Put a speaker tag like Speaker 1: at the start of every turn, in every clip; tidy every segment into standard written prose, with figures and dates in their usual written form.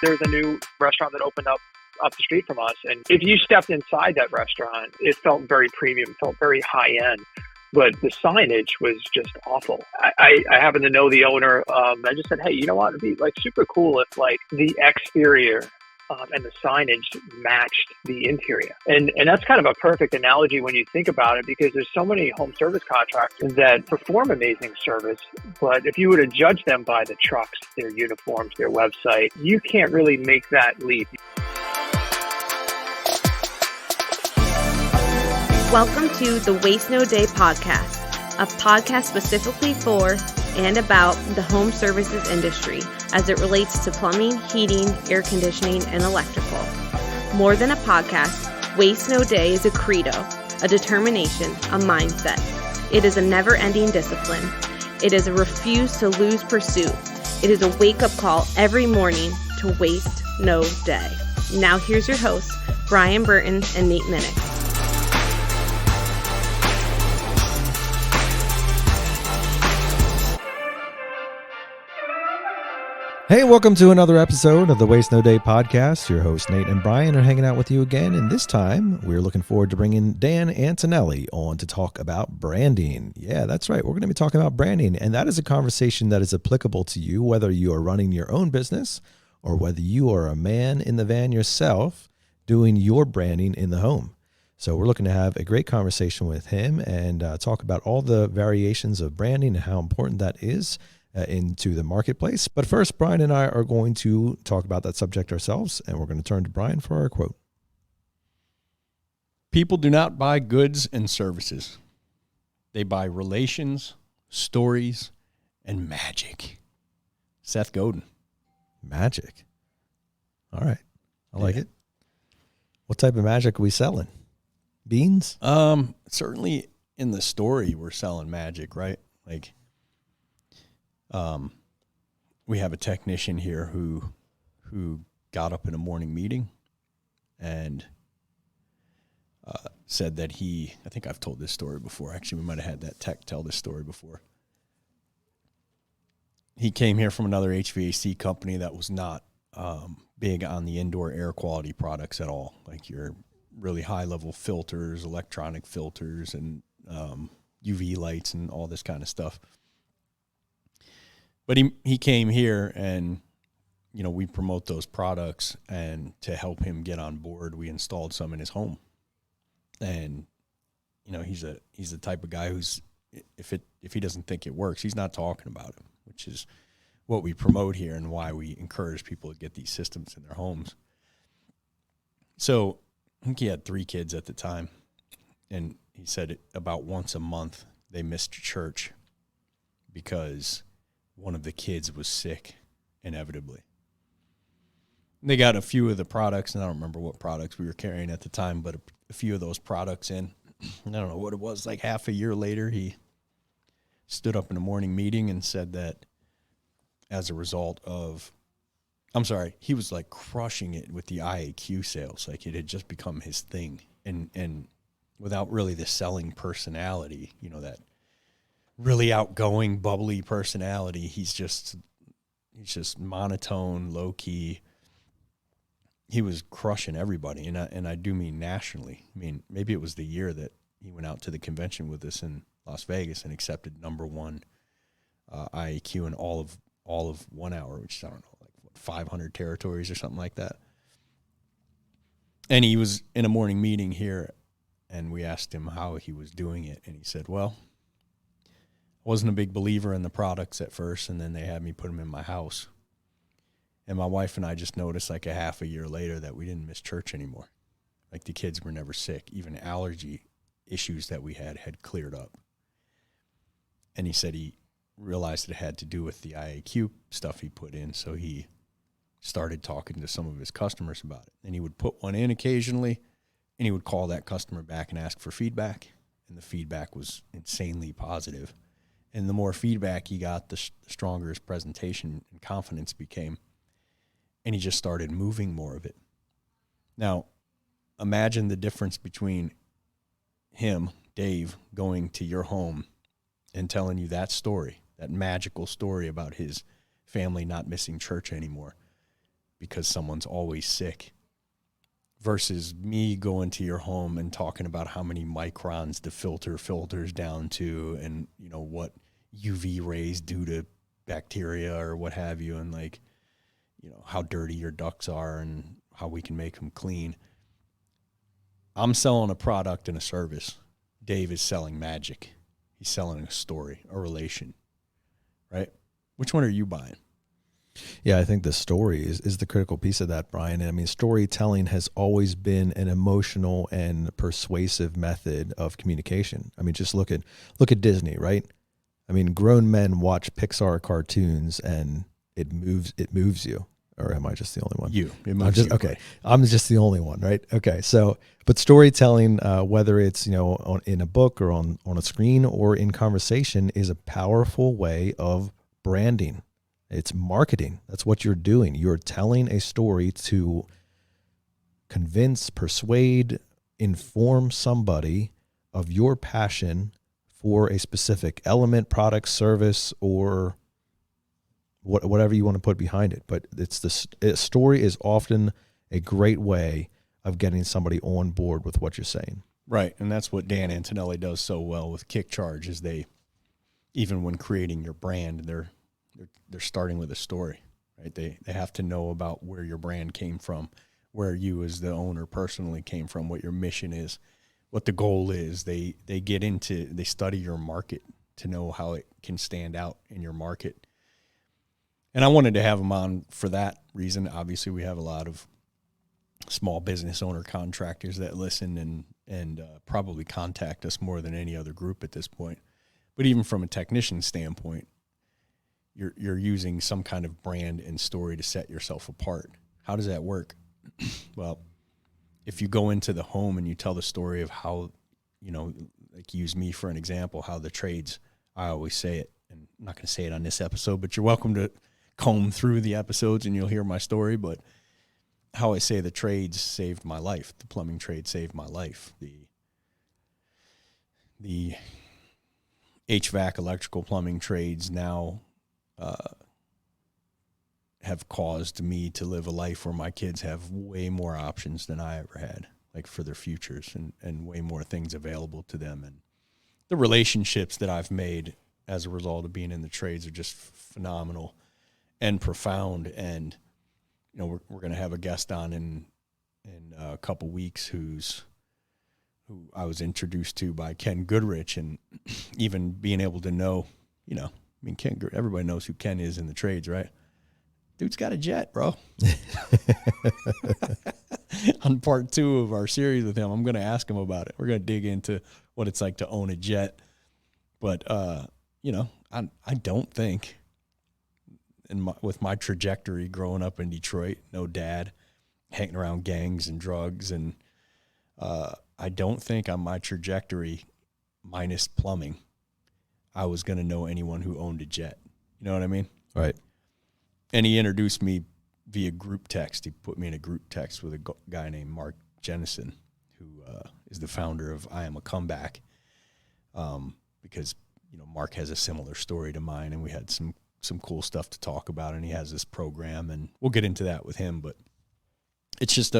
Speaker 1: There's a new restaurant that opened up the street from us. And if you stepped inside that restaurant, it felt very premium, felt very high end. But the signage was just awful. I happen to know the owner. I just said, hey, you know what? It'd be like super cool if like the exterior and the signage matched the interior. And that's kind of a perfect analogy when you think about it, because there's so many home service contractors that perform amazing service. But if you were to judge them by the trucks, their uniforms, their website, you can't really make that leap.
Speaker 2: Welcome to the Waste No Day podcast, a podcast specifically for and about the home services industry as it relates to plumbing, heating, air conditioning, and electrical. More than a podcast, Waste No Day is a credo, a determination, a mindset. It is a never-ending discipline. It is a refuse to lose pursuit. It is a wake-up call every morning to waste no day. Now here's your hosts, Brian Burton and Nate Minnick.
Speaker 3: Hey, welcome to another episode of the Waste No Day podcast. Your hosts, Nate and Brian, are hanging out with you again. And this time, we're looking forward to bringing Dan Antonelli on to talk about branding. Yeah, that's right. We're going to be talking about branding. And that is a conversation that is applicable to you, whether you are running your own business or whether you are a man in the van yourself doing your branding in the home. So we're looking to have a great conversation with him and talk about all the variations of branding and how important that is into the marketplace. But first, Brian and I are going to talk about that subject ourselves, and we're going to turn to Brian for our quote.
Speaker 4: People do not buy goods and services. They buy relations, stories, and magic. Seth Godin.
Speaker 3: Magic. All right. I like it. What type of magic are we selling? Beans?
Speaker 4: Certainly in the story, we're selling magic, right? Like, we have a technician here who got up in a morning meeting and said that I think I've told this story before. Actually, we might have had that tech tell this story before. He came here from another HVAC company that was not big on the indoor air quality products at all, like your really high-level filters, electronic filters, and UV lights and all this kind of stuff. But he came here and, you know, we promote those products, and to help him get on board, we installed some in his home. And, you know, he's the type of guy who's, if he doesn't think it works, he's not talking about it, which is what we promote here and why we encourage people to get these systems in their homes. So I think he had 3 kids at the time, and he said about once a month they missed church because one of the kids was sick, inevitably. They got a few of the products, and I don't remember what products we were carrying at the time, but a few of those products in. I don't know what it was, like half a year later, he stood up in a morning meeting and said that as a result of, he was like crushing it with the IAQ sales. Like it had just become his thing. And without really the selling personality, you know, that really outgoing, bubbly personality. He's just monotone, low key. He was crushing everybody, and I do mean nationally. I mean, maybe it was the year that he went out to the convention with us in Las Vegas and accepted #1 IAQ in all of 1 hour, which is, I don't know, like 500 territories or something like that. And he was in a morning meeting here, and we asked him how he was doing it, and he said, well, wasn't a big believer in the products at first, and then they had me put them in my house. And my wife and I just noticed like a half a year later that we didn't miss church anymore. Like the kids were never sick. Even allergy issues that we had cleared up. And he said he realized it had to do with the IAQ stuff he put in, so he started talking to some of his customers about it. And he would put one in occasionally, and he would call that customer back and ask for feedback, and the feedback was insanely positive. And the more feedback he got, the stronger his presentation and confidence became. And he just started moving more of it. Now, imagine the difference between him, Dave, going to your home and telling you that story, that magical story about his family not missing church anymore, because someone's always sick, versus me going to your home and talking about how many microns the filter filters down to, and, you know, what UV rays do to bacteria or what have you, and, like, you know, how dirty your ducts are and how we can make them clean. I'm selling a product and a service. Dave is selling magic. He's selling a story, a relation, right? Which one are you buying?
Speaker 3: Yeah, I think the story is the critical piece of that, Brian. I mean, storytelling has always been an emotional and persuasive method of communication. I mean, just look at Disney, right? I mean, grown men watch Pixar cartoons and it moves you. Or am I just the only one?
Speaker 4: Okay.
Speaker 3: I'm just the only one, right? Okay. So, but storytelling, whether it's, you know, in a book or on a screen or in conversation, is a powerful way of branding. It's marketing. That's what you're doing. You're telling a story to convince, persuade, inform somebody of your passion for a specific element, product, service, or whatever you want to put behind it. But a story is often a great way of getting somebody on board with what you're saying.
Speaker 4: Right. And that's what Dan Antonelli does so well with KickCharge, is even when creating your brand, they're starting with a story, right? They have to know about where your brand came from, where you as the owner personally came from, what your mission is, what the goal is. They study your market to know how it can stand out in your market. And I wanted to have them on for that reason. Obviously, we have a lot of small business owner contractors that listen and probably contact us more than any other group at this point. But even from a technician standpoint, you're using some kind of brand and story to set yourself apart. How does that work? Well, if you go into the home and you tell the story of how, you know, like, use me for an example, how the trades, I always say it, and I'm not going to say it on this episode, but you're welcome to comb through the episodes and you'll hear my story. But how I say the trades saved my life, the plumbing trade saved my life, the HVAC, electrical, plumbing trades now have caused me to live a life where my kids have way more options than I ever had, like, for their futures, and way more things available to them. And the relationships that I've made as a result of being in the trades are just phenomenal and profound. And, you know, we're going to have a guest on in a couple weeks who I was introduced to by Ken Goodrich, and even being able to know, you know, I mean, everybody knows who Ken is in the trades, right? Dude's got a jet, bro. On part 2 of our series with him, I'm going to ask him about it. We're going to dig into what it's like to own a jet. But, you know, I don't think, with my trajectory growing up in Detroit, no dad, hanging around gangs and drugs, and I don't think on my trajectory, minus plumbing, I was going to know anyone who owned a jet. You know what I mean?
Speaker 3: Right.
Speaker 4: And he introduced me via group text. He put me in a group text with a guy named Mark Jennison, who is the founder of I Am a Comeback, because, you know, Mark has a similar story to mine, and we had some cool stuff to talk about, and he has this program, and we'll get into that with him. But it's just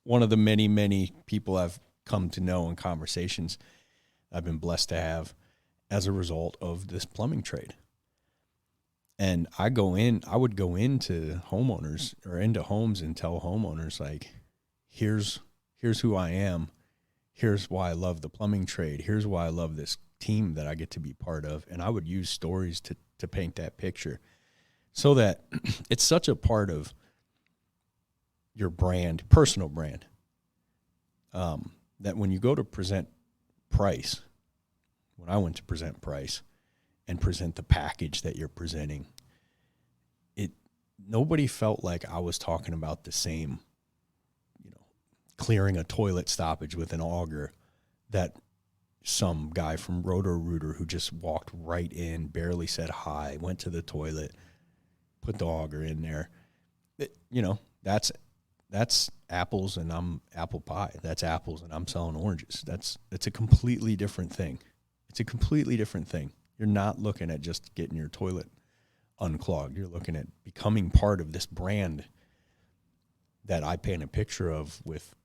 Speaker 4: one of the many, many people I've come to know in conversations I've been blessed to have as a result of this plumbing trade. And I would go into homeowners or into homes and tell homeowners, like, here's who I am. Here's why I love the plumbing trade. Here's why I love this team that I get to be part of. And I would use stories to paint that picture, so that it's such a part of your brand, personal brand, that when you go to present price, when I went to present price and present the package that you're presenting, nobody felt like I was talking about the same, you know, clearing a toilet stoppage with an auger that some guy from Roto-Rooter who just walked right in, barely said hi, went to the toilet, put the auger in there. You know, that's apples and I'm apple pie. That's apples and I'm selling oranges. It's a completely different thing. It's a completely different thing. You're not looking at just getting your toilet unclogged. You're looking at becoming part of this brand that I paint a picture of with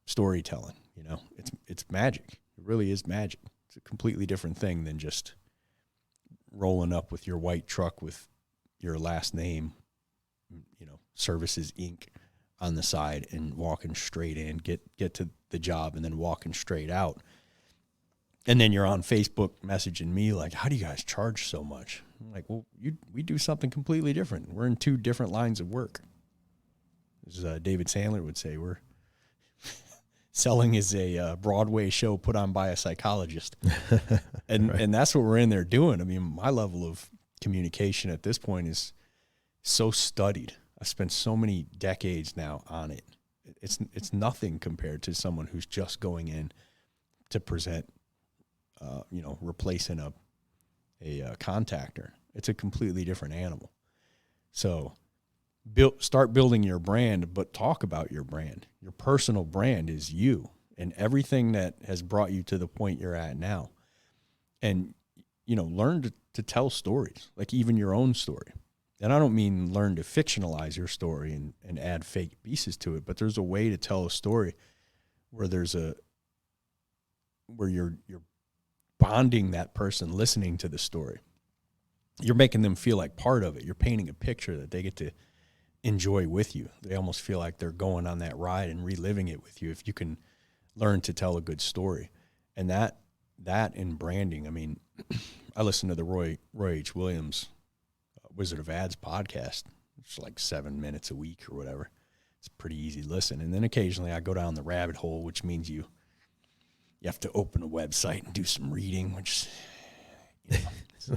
Speaker 4: storytelling. You know, it's magic. It really is magic. It's a completely different thing than just rolling up with your white truck with your last name, you know, Services Inc. on the side and walking straight in, get to the job and then walking straight out. And then you're on Facebook messaging me like, how do you guys charge so much? I'm like, well, we do something completely different. We're in two different lines of work. As David Sandler would say, we're selling is a Broadway show put on by a psychologist. And right. And that's what we're in there doing. I mean, my level of communication at this point is so studied. I've spent so many decades now on it. It's nothing compared to someone who's just going in to present, you know, replacing a contactor. It's a completely different animal. So start building your brand, but talk about your brand. Your personal brand is you and everything that has brought you to the point you're at now. And, you know, learn to tell stories, like even your own story. And I don't mean learn to fictionalize your story and add fake pieces to it, but there's a way to tell a story where you're bonding that person listening to the story. You're making them feel like part of it. You're painting a picture that they get to enjoy with you. They almost feel like they're going on that ride and reliving it with you if you can learn to tell a good story. And that in branding, I mean, I listen to the Roy H. Williams Wizard of Ads podcast. It's like 7 minutes a week or whatever. It's a pretty easy listen. And then occasionally I go down the rabbit hole, which means you have to open a website and do some reading, which, you know,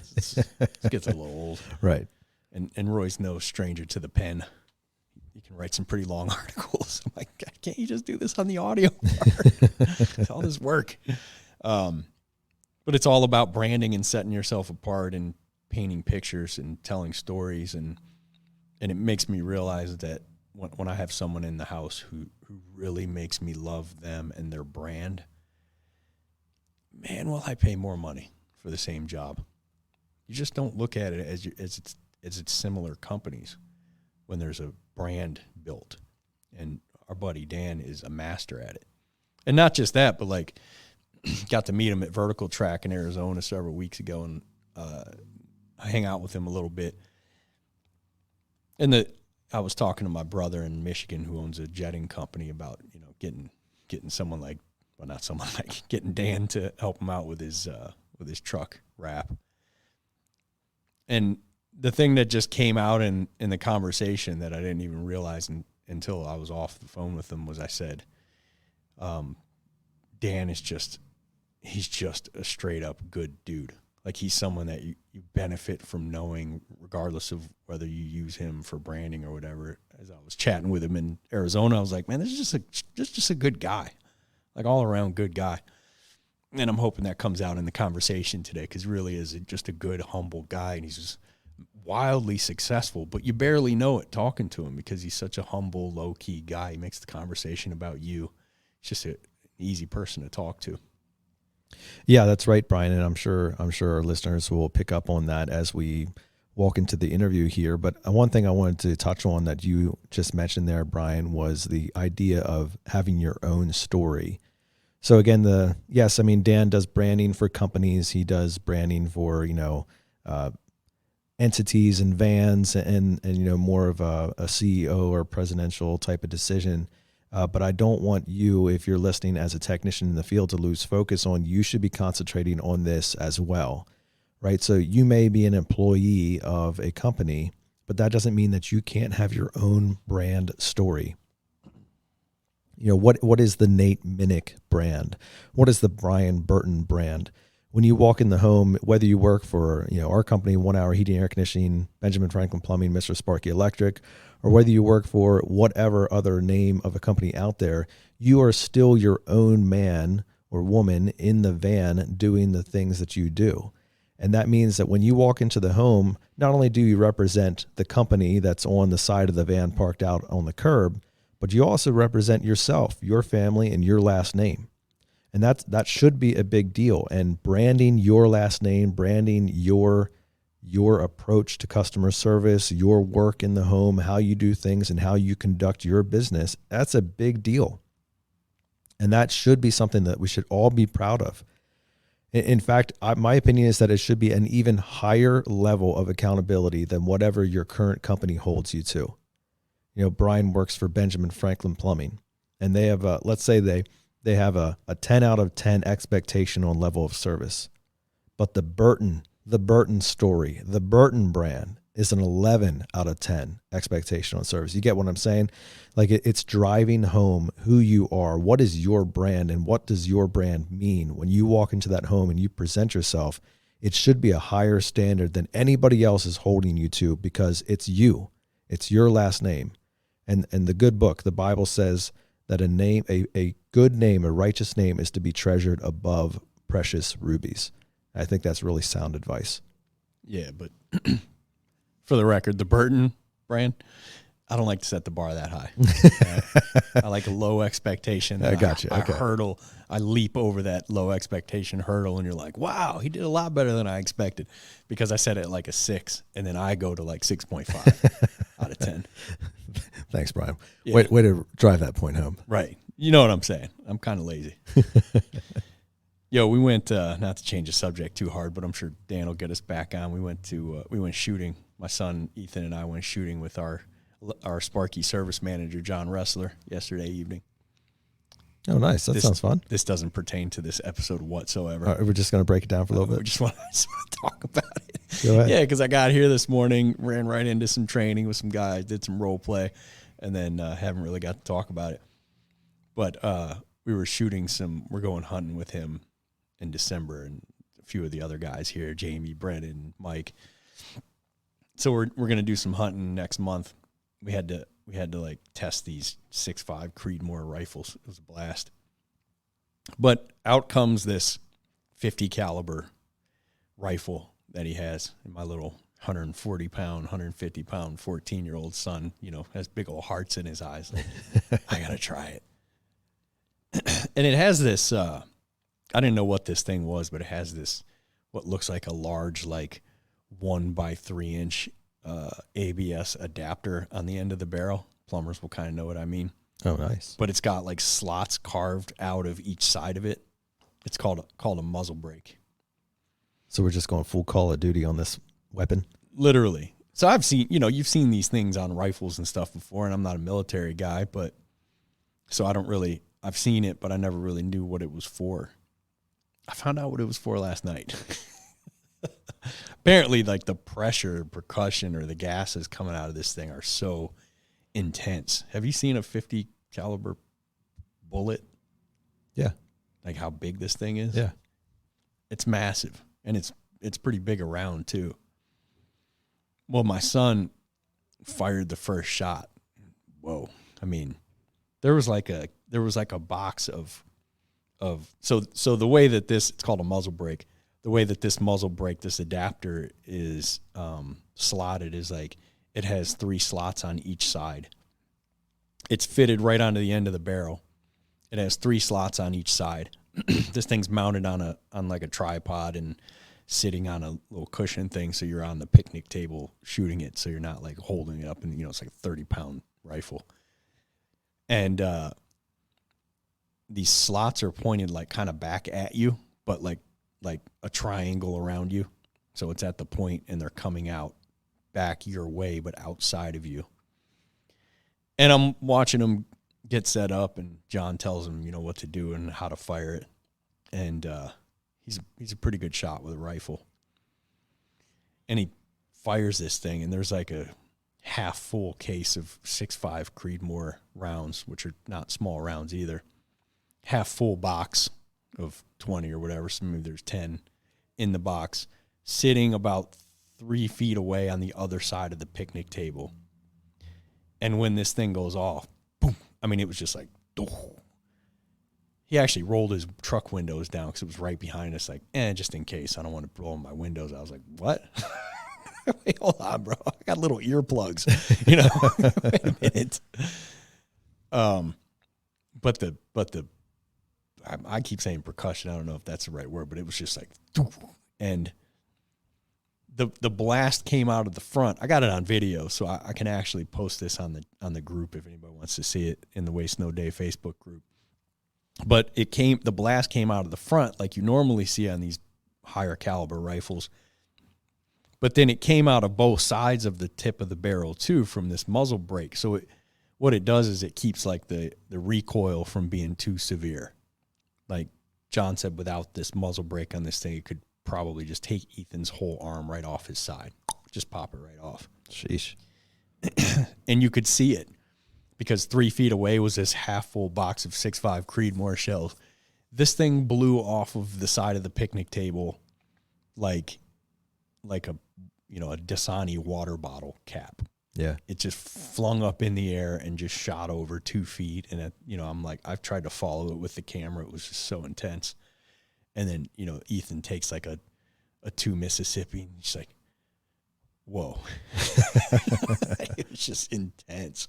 Speaker 4: it gets a little old.
Speaker 3: Right.
Speaker 4: And Roy's no stranger to the pen. He can write some pretty long articles. I'm like, God, can't you just do this on the audio part? It's all this work. But it's all about branding and setting yourself apart and painting pictures and telling stories. And it makes me realize that when I have someone in the house who really makes me love them and their brand, man, will I pay more money for the same job. You just don't look at it as it's similar companies when there's a brand built. And our buddy Dan is a master at it. And not just that, but like got to meet him at Vertical Track in Arizona several weeks ago, and I hang out with him a little bit. And I was talking to my brother in Michigan who owns a jetting company about, you know, getting someone like, well, not someone like, getting Dan to help him out with his truck wrap. And the thing that just came out in the conversation that I didn't even realize until I was off the phone with him was I said, Dan is he's just a straight up good dude. Like he's someone that you benefit from knowing regardless of whether you use him for branding or whatever. As I was chatting with him in Arizona, I was like, man, this is just a good guy, like all around good guy. And I'm hoping that comes out in the conversation today because he really is just a good, humble guy. And he's just wildly successful, but you barely know it talking to him because he's such a humble, low-key guy. He makes the conversation about you. It's just an easy person to talk to.
Speaker 3: Yeah, that's right, Brian. And I'm sure our listeners will pick up on that as we walk into the interview here. But one thing I wanted to touch on that you just mentioned there, Brian, was the idea of having your own story. So again, Dan does branding for companies. He does branding for, entities and vans and more of a CEO or presidential type of decision. But I don't want you, if you're listening as a technician in the field, to lose focus on you should be concentrating on this as well, right? So you may be an employee of a company, but that doesn't mean that you can't have your own brand story. What is the Nate Minnick brand? What is the Brian Burton brand? When you walk in the home, whether you work for our company, 1 Hour Heating, Air Conditioning, Benjamin Franklin Plumbing, Mr. Sparky Electric, or whether you work for whatever other name of a company out there, you are still your own man or woman in the van doing the things that you do. And that means that when you walk into the home, not only do you represent the company that's on the side of the van parked out on the curb, but you also represent yourself, your family, and your last name. And that should be a big deal. And branding your last name, branding your your approach to customer service, your work in the home, how you do things, and how you conduct your business, that's a big deal. And that should be something that we should all be proud of. In fact, my opinion is that it should be an even higher level of accountability than whatever your current company holds you to. You know, Brian works for Benjamin Franklin Plumbing, and they have let's say they have a 10 out of 10 expectation on level of service. But the Burton story, the Burton brand is an 11 out of 10 expectation on service. You get what I'm saying? Like it's driving home who you are. What is your brand and what does your brand mean? When you walk into that home and you present yourself, it should be a higher standard than anybody else is holding you to, because it's you. It's your last name. And the good book, the Bible says that a good name, a righteous name is to be treasured above precious rubies. I think that's really sound advice.
Speaker 4: Yeah, but for the record, the Burton brand, I don't like to set the bar that high. I like a low expectation.
Speaker 3: I got you. Okay.
Speaker 4: I leap over that low expectation hurdle, and you're like, wow, he did a lot better than I expected, because I set it like a 6, and then I go to like 6.5 out of 10.
Speaker 3: Thanks, Brian.
Speaker 4: Yeah.
Speaker 3: Way to drive that point home.
Speaker 4: Right. You know what I'm saying. I'm kind of lazy. Yo, we went, not to change the subject too hard, but I'm sure Dan will get us back on. We went shooting. My son, Ethan, and I went shooting with our Sparky service manager, John Ressler, yesterday evening.
Speaker 3: Oh, nice. That sounds fun.
Speaker 4: This doesn't pertain to this episode whatsoever.
Speaker 3: All right, we're just going to break it down for a little bit.
Speaker 4: We just want to talk about it.
Speaker 3: Go ahead.
Speaker 4: Yeah, because I got here this morning, ran right into some training with some guys, did some role play, and then haven't really got to talk about it. But we were we're going hunting with him in December, and a few of the other guys here, Jamie, Brennan, Mike. So we're going to do some hunting next month. We had to like test these 6.5 Creedmoor rifles. It was a blast. But out comes this 50 caliber rifle that he has, and my little 140 pound, 150 pound 14-year-old son, has big old hearts in his eyes. Like, I got to try it. And it has this, I didn't know what this thing was, but it has this, what looks like a large, like 1x3 inch ABS adapter on the end of the barrel. Plumbers will kind of know what I mean.
Speaker 3: Oh, nice.
Speaker 4: But it's got like slots carved out of each side of it. It's called a muzzle brake.
Speaker 3: So we're just going full Call of Duty on this weapon?
Speaker 4: Literally. So I've seen, you've seen these things on rifles and stuff before, and I'm not a military guy, but so I've seen it, but I never really knew what it was for. I found out what it was for last night. Apparently, like the pressure, percussion, or the gases coming out of this thing are so intense. Have you seen a 50 caliber bullet?
Speaker 3: Yeah.
Speaker 4: Like how big this thing is?
Speaker 3: Yeah.
Speaker 4: It's massive, and it's pretty big around too. Well, my son fired the first shot. Whoa. I mean, there was like a box of so the way that it's called a muzzle brake. The way that this muzzle brake, this adapter is slotted is like it has 3 slots on each side. It's fitted right onto the end of the barrel. It has 3 slots on each side. This thing's mounted on like a tripod and sitting on a little cushion thing, so you're on the picnic table shooting it, so you're not like holding it up, and it's like a 30-pound rifle. And these slots are pointed like kind of back at you, but like a triangle around you. So it's at the point, and they're coming out back your way, but outside of you. And I'm watching them get set up, and John tells him, what to do and how to fire it. And he's a pretty good shot with a rifle. And he fires this thing, and there's like a half full case of 6.5 Creedmoor rounds, which are not small rounds either. Half full box of 20 or whatever, so maybe there's 10 in the box, sitting about 3 feet away on the other side of the picnic table. And when this thing goes off, boom, I mean, it was just like, oh. He actually rolled his truck windows down because it was right behind us, like, just in case. I don't want to blow my windows. I was like, what? Wait, hold on, bro. I got little earplugs, Wait a minute. But the I keep saying percussion. I don't know if that's the right word, but it was just like, and the blast came out of the front. I got it on video, so I can actually post this on the group if anybody wants to see it in the Waste No Day Facebook group. But the blast came out of the front like you normally see on these higher caliber rifles. But then it came out of both sides of the tip of the barrel too from this muzzle brake. So what it does is it keeps like the recoil from being too severe. Like John said, without this muzzle brake on this thing, it could probably just take Ethan's whole arm right off his side. Just pop it right off.
Speaker 3: Sheesh.
Speaker 4: And you could see it because 3 feet away was this half full box of 6.5 Creedmoor shells. This thing blew off of the side of the picnic table like a Dasani water bottle cap.
Speaker 3: Yeah.
Speaker 4: It just flung up in the air and just shot over 2 feet. And, I'm like, I've tried to follow it with the camera. It was just so intense. And then, Ethan takes like a 2 Mississippi and he's like, whoa. It was just intense.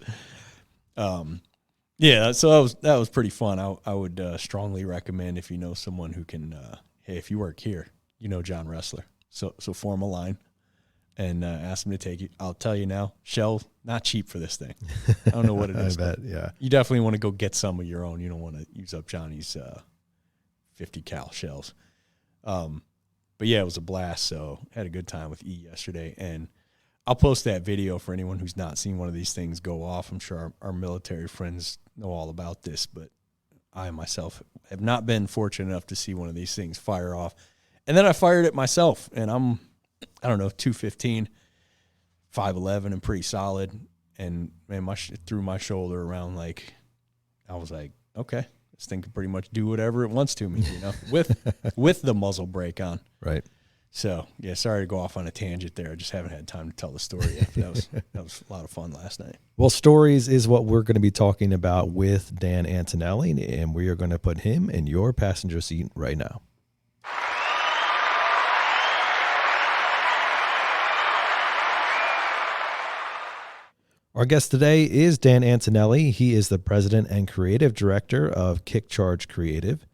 Speaker 4: Yeah, so that was pretty fun. I would strongly recommend if you know someone who can, hey, if you work here, John Ressler. So form a line and ask him to take you. I'll tell you now, shell, not cheap for this thing. I don't know what it is.
Speaker 3: I bet, yeah.
Speaker 4: You definitely want to go get some of your own. You don't want to use up Johnny's 50 cal shells. But yeah, it was a blast. So had a good time with E yesterday. And I'll post that video for anyone who's not seen one of these things go off. I'm sure our military friends know all about this, but I myself have not been fortunate enough to see one of these things fire off. And then I fired it myself, and I'm, 215, 5'11", and pretty solid. And man, it threw my shoulder around I was like, okay, this thing can pretty much do whatever it wants to me, with the muzzle brake on.
Speaker 3: Right.
Speaker 4: So yeah, sorry to go off on a tangent there. I just haven't had time to tell the story yet. But that was a lot of fun last night.
Speaker 3: Well, stories is what we're going to be talking about with Dan Antonelli, and we are going to put him in your passenger seat right now. Our guest today is Dan Antonelli. He is the president and creative director of KickCharge Creative.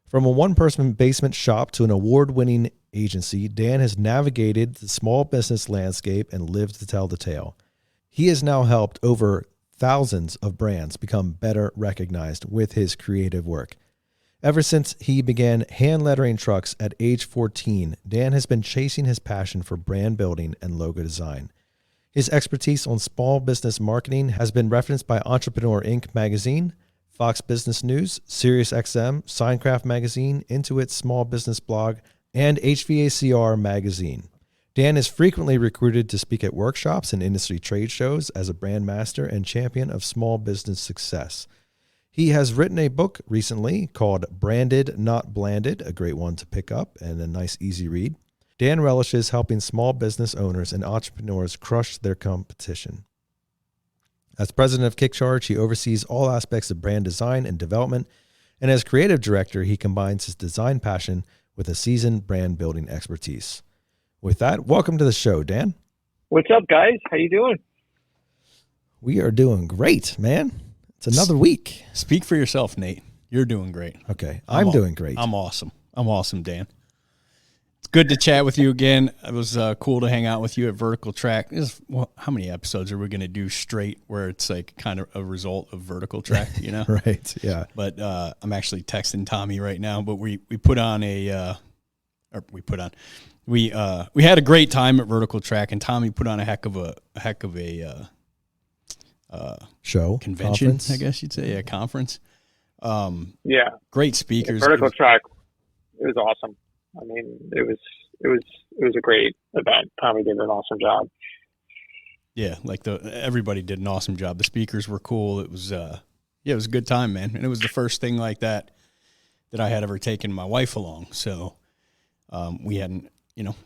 Speaker 3: From a one-person basement shop to an award-winning agency, Dan has navigated the small business landscape and lived to tell the tale. He has now helped over thousands of brands become better recognized with his creative work. Ever since he began hand lettering trucks at age 14, Dan has been chasing his passion for brand building and logo design. His expertise on small business marketing has been referenced by Entrepreneur Inc. magazine, Fox Business News, SiriusXM, Signcraft magazine, Intuit's small business blog, and HVACR magazine. Dan is frequently recruited to speak at workshops and industry trade shows as a brand master and champion of small business success. He has written a book recently called Branded, Not Blanded, a great one to pick up and a nice, easy read. Dan relishes helping small business owners and entrepreneurs crush their competition. As president of KickCharge, he oversees all aspects of brand design and development, and as creative director, he combines his design passion with a seasoned brand building expertise. With that, welcome to the show, Dan.
Speaker 1: What's up, guys? How you doing?
Speaker 3: We are doing great, man. It's another week.
Speaker 4: Speak for yourself, Nate. You're doing great.
Speaker 3: Okay, I'm doing great.
Speaker 4: I'm awesome. I'm awesome, Dan. It's good to chat with you again. It was cool to hang out with you at Vertical Track. How many episodes are we going to do straight where it's like kind of a result of Vertical Track,
Speaker 3: Right, yeah.
Speaker 4: But I'm actually texting Tommy right now, but we put on we had a great time at Vertical Track, and Tommy put on a heck of a
Speaker 3: show
Speaker 4: convention,
Speaker 3: conference?
Speaker 4: I guess you'd say, a conference.
Speaker 1: Yeah.
Speaker 4: Great speakers.
Speaker 1: Vertical Track. It was awesome. I mean, it was a great event. Tommy did an awesome job.
Speaker 4: Yeah, everybody did an awesome job. The speakers were cool. It was it was a good time, man. And it was the first thing like that I had ever taken my wife along. So we had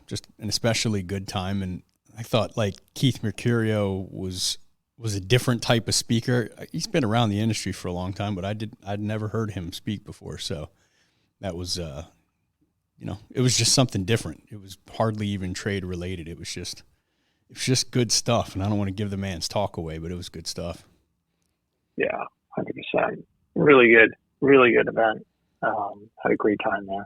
Speaker 4: just an especially good time. And I thought Keith Mercurio was a different type of speaker. He's been around the industry for a long time, but I'd never heard him speak before. So that was it was just something different. It was hardly even trade related. It was just good stuff. And I don't want to give the man's talk away, but it was good stuff.
Speaker 1: Yeah, 100%. Really good event. Had a great time there.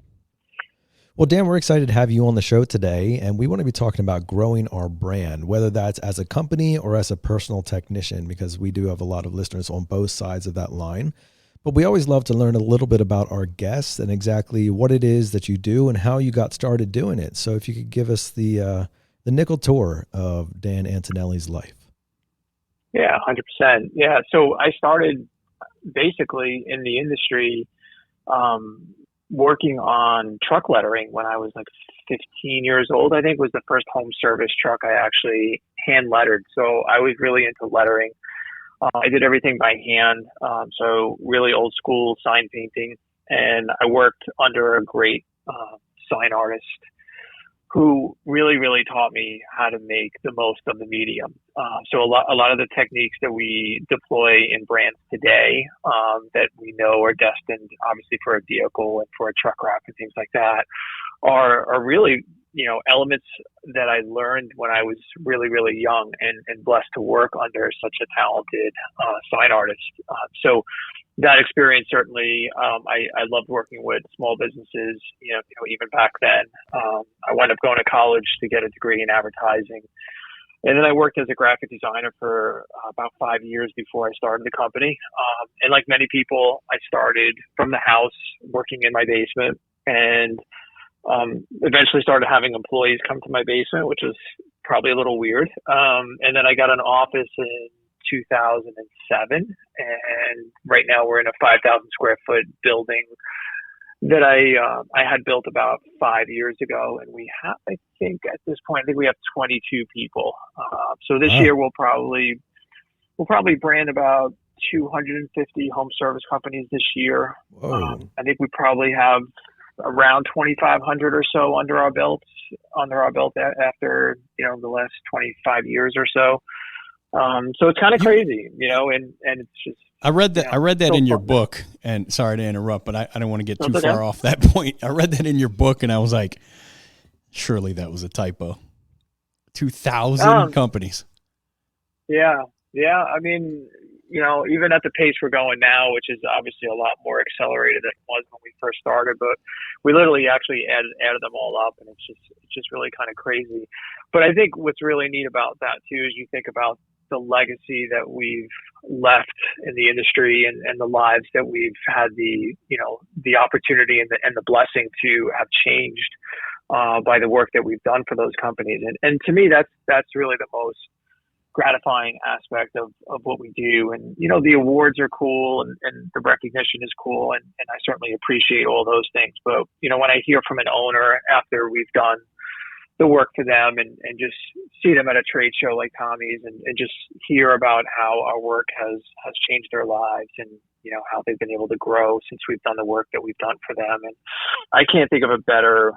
Speaker 3: Well, Dan, we're excited to have you on the show today, and we want to be talking about growing our brand, whether that's as a company or as a personal technician, because we do have a lot of listeners on both sides of that line. But we always love to learn a little bit about our guests and exactly what it is that you do and how you got started doing it. So if you could give us the nickel tour of Dan Antonelli's life.
Speaker 1: Yeah, 100%. Yeah, so I started basically in the industry working on truck lettering when I was like 15 years old. I think was the first home service truck I actually hand lettered. So I was really into lettering. I did everything by hand, so really old school sign painting. And I worked under a great sign artist who really, really taught me how to make the most of the medium. So a lot of the techniques that we deploy in brands today that we know are destined, obviously, for a vehicle and for a truck wrap and things like that, are really, elements that I learned when I was really, really young and blessed to work under such a talented sign artist. So that experience certainly, I loved working with small businesses, even back then. I wound up going to college to get a degree in advertising. And then I worked as a graphic designer for about 5 years before I started the company. And like many people, I started from the house working in my basement and eventually started having employees come to my basement, which was probably a little weird. And then I got an office in 2007, and right now we're in a 5,000 square foot building that I had built about 5 years ago, and we have, I think at this point, we have 22 people. So this year we'll probably brand about 250 home service companies this year. I think we probably have around 2,500 or so under our belt after the last 25 years or so. So it's kind of crazy, and it's just.
Speaker 4: I read that in your book, and sorry to interrupt, but I don't want to get too far off that point. I read that in your book, and I was like, surely that was a typo. 2,000 companies.
Speaker 1: Yeah. I mean, even at the pace we're going now, which is obviously a lot more accelerated than it was when we first started, but we literally actually added them all up, and it's just really kind of crazy. But I think what's really neat about that too is you think about the legacy that we've left in the industry and the lives that we've had the opportunity and the blessing to have changed by the work that we've done for those companies. And to me, that's really the most gratifying aspect of what we do. And, the awards are cool and the recognition is cool. And I certainly appreciate all those things. But, when I hear from an owner after we've done the work for them and just see them at a trade show like Tommy's and just hear about how our work has changed their lives and, how they've been able to grow since we've done the work that we've done for them. And I can't think of a better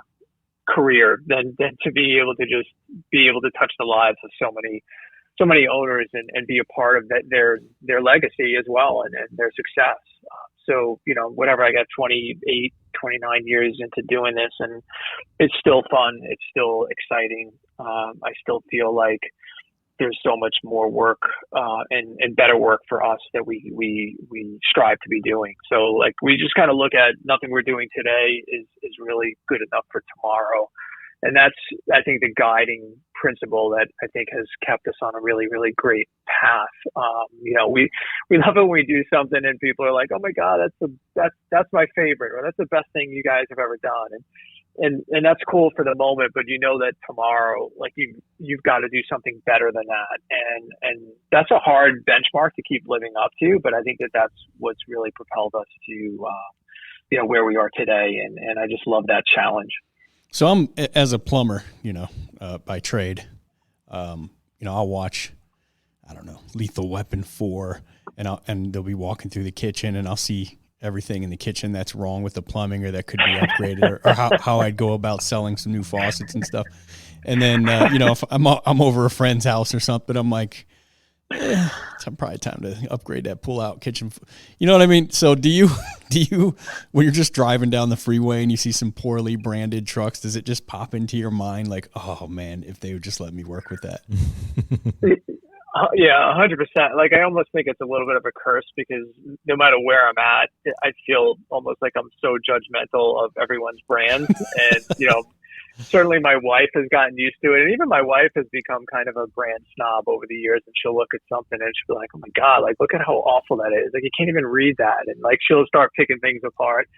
Speaker 1: career than to be able to touch the lives of so many owners and be a part of their legacy as well and their success. So, whatever, I got 28, 29 years into doing this, and it's still fun. It's still exciting. I still feel like there's so much more work and better work for us that we strive to be doing. So, like, we just kind of look at nothing we're doing today is really good enough for tomorrow. And that's, I think, the guiding principle that I think has kept us on a really, really great path. We love it when we do something and people are like, "Oh my God, that's my favorite," or "That's the best thing you guys have ever done." And that's cool for the moment, but that tomorrow, like you've got to do something better than that. And that's a hard benchmark to keep living up to. But I think that's what's really propelled us to, where we are today. And I just love that challenge.
Speaker 4: So I'm, as a plumber, by trade, I'll watch, I don't know, Lethal Weapon 4, and they'll be walking through the kitchen, and I'll see everything in the kitchen that's wrong with the plumbing or that could be upgraded, or how I'd go about selling some new faucets and stuff. And then, if I'm over a friend's house or something, I'm like, it's probably time to upgrade that pull-out kitchen. You know what I mean? So do you, when you're just driving down the freeway and you see some poorly branded trucks, does it just pop into your mind like, oh man, if they would just let me work with that?
Speaker 1: Yeah, 100%. Like, I almost think it's a little bit of a curse because no matter where I'm at, I feel almost like I'm so judgmental of everyone's brands. And, certainly my wife has gotten used to it. And even my wife has become kind of a brand snob over the years. And she'll look at something and she'll be like, oh my God, like, look at how awful that is. Like, you can't even read that. And like, she'll start picking things apart.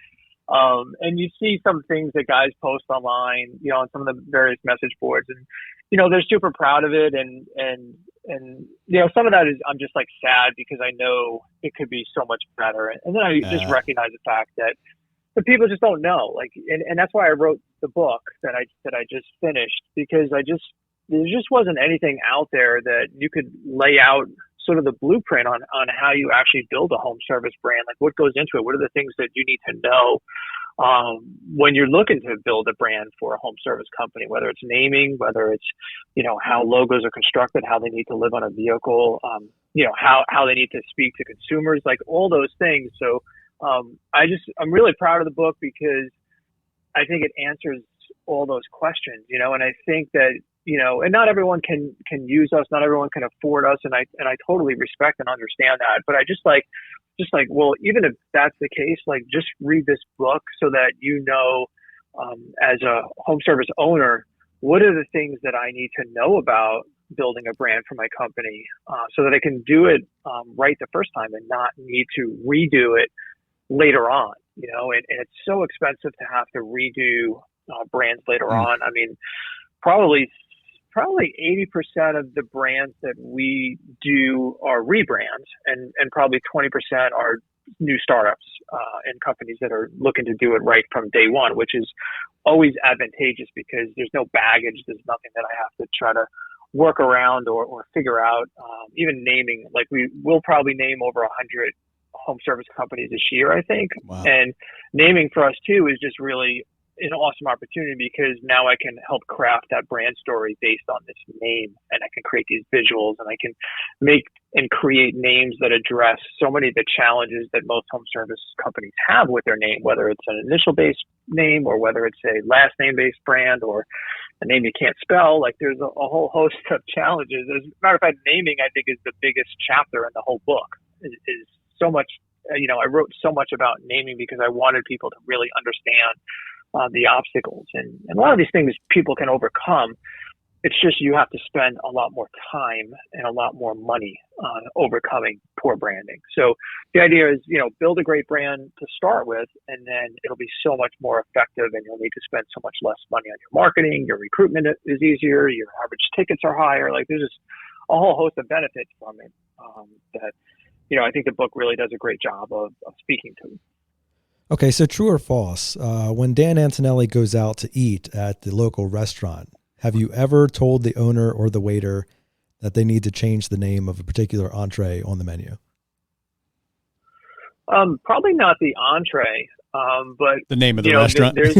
Speaker 1: And you see some things that guys post online, on some of the various message boards, and, they're super proud of it. And, some of that is, I'm just like sad because I know it could be so much better. And then I just recognize the fact that the people just don't know, like, and that's why I wrote the book that I just finished, because there just wasn't anything out there that you could lay out sort of the blueprint on how you actually build a home service brand. Like, what goes into it? What are the things that you need to know when you're looking to build a brand for a home service company, whether it's naming, whether it's, how logos are constructed, how they need to live on a vehicle, how they need to speak to consumers, like all those things. So I'm really proud of the book because I think it answers all those questions, and I think that, and not everyone can use us, not everyone can afford us. And I totally respect and understand that, but I just like, well, even if that's the case, like, just read this book so that, as a home service owner, what are the things that I need to know about building a brand for my company, so that I can do it right the first time and not need to redo it later on, and it's so expensive to have to redo brands later on. I mean, probably 80% of the brands that we do are rebrands, and probably 20% are new startups and companies that are looking to do it right from day one, which is always advantageous because there's no baggage. There's nothing that I have to try to work around or figure out. Even naming, like, we will probably name over 100 home service companies this year, I think.
Speaker 4: Wow.
Speaker 1: And naming for us too is just really an awesome opportunity because now I can help craft that brand story based on this name, and I can create these visuals, and I can make and create names that address so many of the challenges that most home service companies have with their name, whether it's an initial based name or whether it's a last name based brand or a name you can't spell. Like, there's a whole host of challenges. As a matter of fact, naming, I think, is the biggest chapter in the whole book. Is so much, I wrote so much about naming because I wanted people to really understand the obstacles, and a lot of these things people can overcome. It's just you have to spend a lot more time and a lot more money on overcoming poor branding. So the idea is, build a great brand to start with, and then it'll be so much more effective, and you'll need to spend so much less money on your marketing. Your recruitment is easier. Your average tickets are higher. Like, there's just a whole host of benefits from it that, I think the book really does a great job of speaking to.
Speaker 3: Okay, so true or false, when Dan Antonelli goes out to eat at the local restaurant, have you ever told the owner or the waiter that they need to change the name of a particular entree on the menu?
Speaker 1: Probably not the entree, but
Speaker 4: the name of the restaurant.
Speaker 1: There's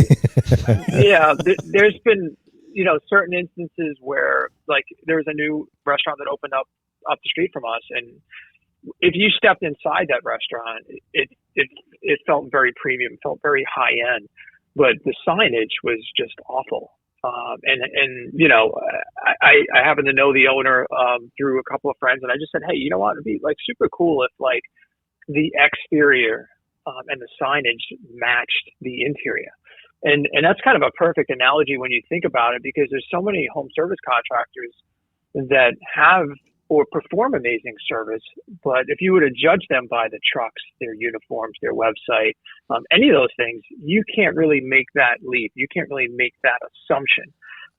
Speaker 1: been, certain instances where, like, there's a new restaurant that opened up the street from us, and if you stepped inside that restaurant, it felt very premium, felt very high end, but the signage was just awful. I happen to know the owner through a couple of friends, and I just said, hey, you know what? It'd be like super cool if like the exterior and the signage matched the interior. And that's kind of a perfect analogy when you think about it, because there's so many home service contractors that have or perform amazing service, but if you were to judge them by the trucks, their uniforms, their website, any of those things, you can't really make that leap. You can't really make that assumption.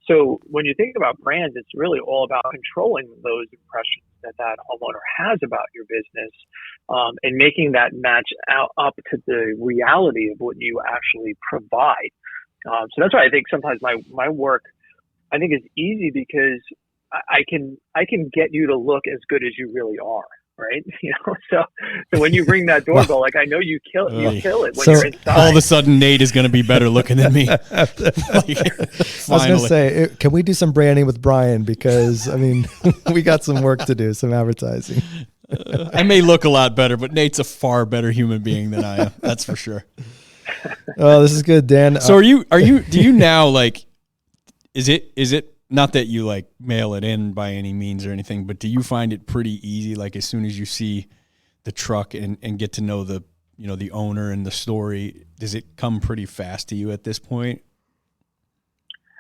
Speaker 1: So when you think about brands, it's really all about controlling those impressions that homeowner has about your business, and making that match up to the reality of what you actually provide. So that's why I think sometimes my work, I think, is easy because I can get you to look as good as you really are, right? So when you ring that doorbell, like, I know you kill it when you're inside.
Speaker 4: All of a sudden, Nate is going to be better looking than me.
Speaker 3: I was going to say, can we do some branding with Brian? Because, I mean, we got some work to do, some advertising.
Speaker 4: I may look a lot better, but Nate's a far better human being than I am. That's for sure.
Speaker 3: Oh, this is good, Dan.
Speaker 4: So do you now, like, is it not that you like mail it in by any means or anything, but do you find it pretty easy? Like as soon as you see the truck and get to know the, you know, the owner and the story, does it come pretty fast to you at this point?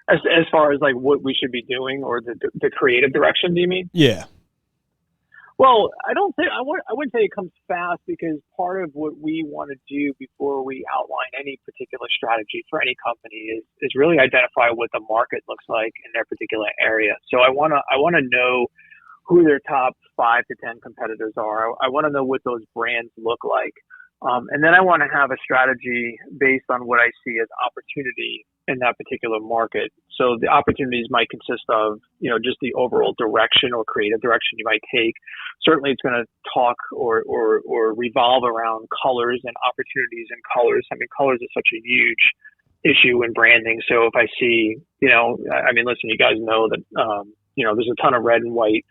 Speaker 1: As far as like what we should be doing or the creative direction, do you mean?
Speaker 4: Yeah.
Speaker 1: Well, I wouldn't say it comes fast, because part of what we want to do before we outline any particular strategy for any company is really identify what the market looks like in their particular area. So I want to know who their top 5 to 10 competitors are. I want to know what those brands look like. And then I want to have a strategy based on what I see as opportunity in that particular market. So the opportunities might consist of, you know, just the overall direction or creative direction you might take. Certainly it's going to talk or revolve around colors and opportunities in colors. I mean, colors is such a huge issue in branding. So if I see, you know, I mean, listen, you guys know that, you know, there's a ton of red, white,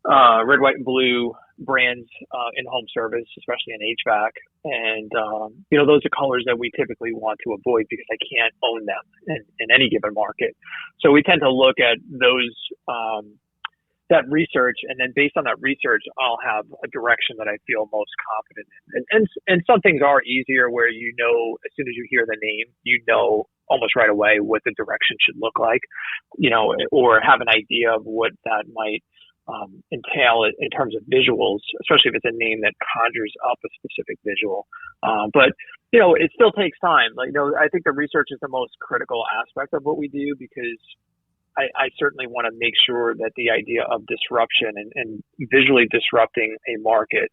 Speaker 1: and blue brands in home service, especially in HVAC. And, you know, those are colors that we typically want to avoid because I can't own them in any given market. So we tend to look at those, that research, and then based on that research, I'll have a direction that I feel most confident in. And some things are easier where, you know, as soon as you hear the name, you know almost right away what the direction should look like, you know, or have an idea of what that might entail in terms of visuals, especially if it's a name that conjures up a specific visual. But, you know, it still takes time. Like, you know, I think the research is the most critical aspect of what we do, because I certainly want to make sure that the idea of disruption and visually disrupting a market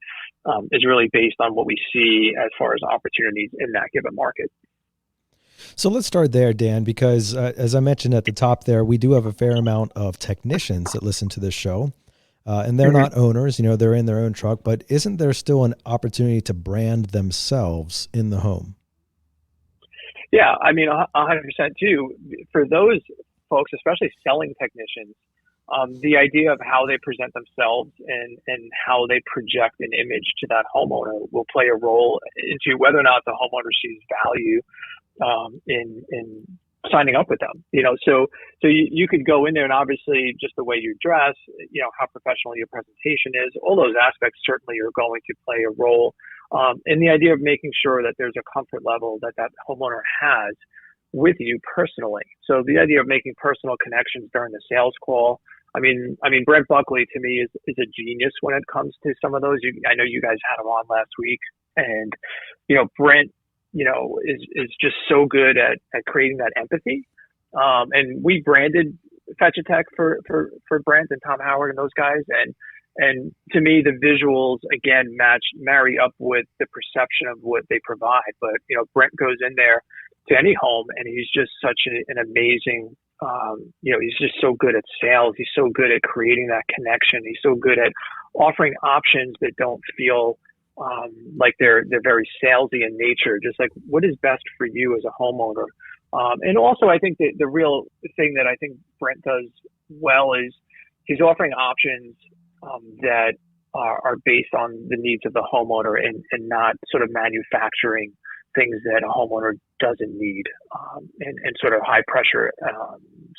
Speaker 1: is really based on what we see as far as opportunities in that given market.
Speaker 3: So let's start there, Dan, because as I mentioned at the top there, we do have a fair amount of technicians that listen to this show, and they're not owners, you know, they're in their own truck, but isn't there still an opportunity to brand themselves in the home?
Speaker 1: Yeah, I mean, 100% too. For those folks, especially selling technicians, the idea of how they present themselves and how they project an image to that homeowner will play a role into whether or not the homeowner sees value in signing up with them, you know. So you could go in there, and obviously just the way you dress, you know, how professional your presentation is, all those aspects certainly are going to play a role in the idea of making sure that there's a comfort level that homeowner has with you personally. So the idea of making personal connections during the sales call. I mean, Brent Buckley to me is a genius when it comes to some of those. I know you guys had him on last week, and, you know, Brent, you know, is just so good at creating that empathy. And we branded Fetch-A-Tech for Brent and Tom Howard and those guys. And to me, the visuals, again, marry up with the perception of what they provide. But, you know, Brent goes in there to any home, and he's just such an amazing, you know, he's just so good at sales. He's so good at creating that connection. He's so good at offering options that don't feel like they're very salesy in nature, just like what is best for you as a homeowner. And also, I think that the real thing that I think Brent does well is he's offering options that are based on the needs of the homeowner and not sort of manufacturing things that a homeowner doesn't need, and sort of high pressure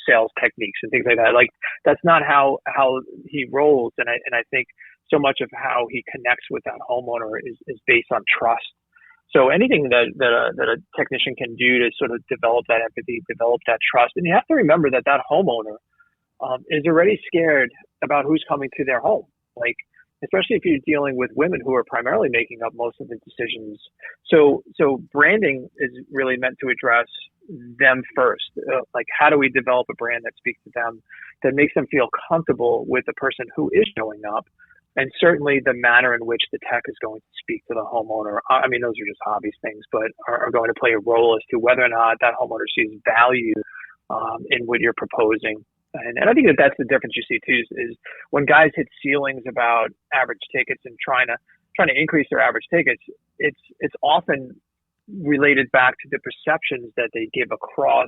Speaker 1: sales techniques and things like that. Like, that's not how he rolls. And I think so much of how he connects with that homeowner is based on trust. So anything that a technician can do to sort of develop that empathy, develop that trust. And you have to remember that homeowner is already scared about who's coming to their home. Like, especially if you're dealing with women who are primarily making up most of the decisions. So branding is really meant to address them first. Like, how do we develop a brand that speaks to them, that makes them feel comfortable with the person who is showing up? And certainly the manner in which the tech is going to speak to the homeowner. I mean, those are just obvious things, but are going to play a role as to whether or not that homeowner sees value in what you're proposing. And I think that's the difference you see too, is when guys hit ceilings about average tickets and trying to increase their average tickets, it's often related back to the perceptions that they give across.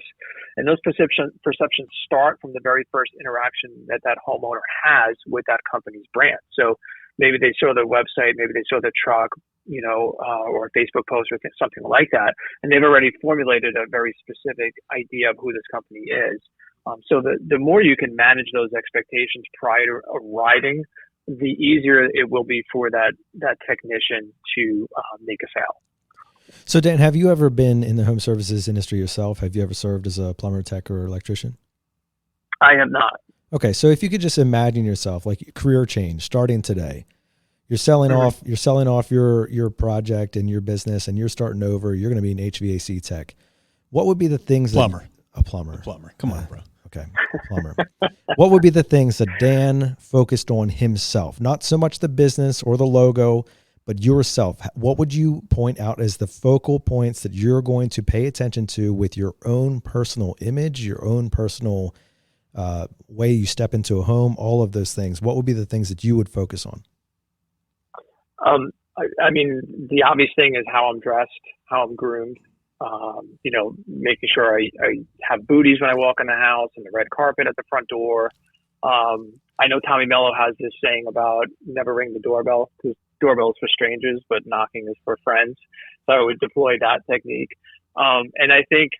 Speaker 1: And those perceptions start from the very first interaction that homeowner has with that company's brand. So maybe they saw their website, maybe they saw the truck, you know, or a Facebook post or something like that, and they've already formulated a very specific idea of who this company is. So the more you can manage those expectations prior to arriving, the easier it will be for that technician to make a sale.
Speaker 3: So Dan, have you ever been in the home services industry yourself? Have you ever served as a plumber, tech, or electrician?
Speaker 1: I have not.
Speaker 3: Okay, so if you could just imagine yourself, like career change starting today, you're selling off your project and your business, and you're starting over. You're going to be an HVAC tech. What would be the things a plumber?
Speaker 4: Come on, bro.
Speaker 3: Okay, plumber. What would be the things that Dan focused on himself? Not so much the business or the logo, but yourself. What would you point out as the focal points that you're going to pay attention to with your own personal image, your own personal way you step into a home, all of those things? What would be the things that you would focus on?
Speaker 1: I mean, the obvious thing is how I'm dressed, how I'm groomed. Making sure I have booties when I walk in the house and the red carpet at the front door. I know Tommy Mello has this saying about never ring the doorbell, because doorbell is for strangers, but knocking is for friends. So I would deploy that technique. And I think,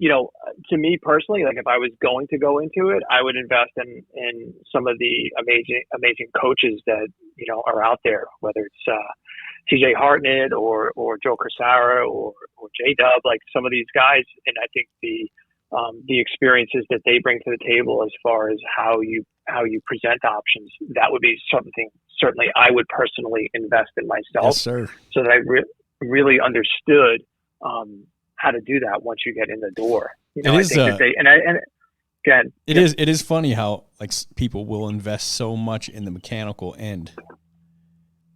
Speaker 1: to me personally, like if I was going to go into it, I would invest in some of the amazing coaches that, are out there, whether it's TJ Hartnett or Joe Corsara or J-Dub, like some of these guys. And I think the experiences that they bring to the table as far as how you present options, that would be something certainly I would personally invest in myself.
Speaker 4: Yes, sir.
Speaker 1: So that I really understood how to do that once you get in the door. It
Speaker 4: is funny how like people will invest so much in the mechanical end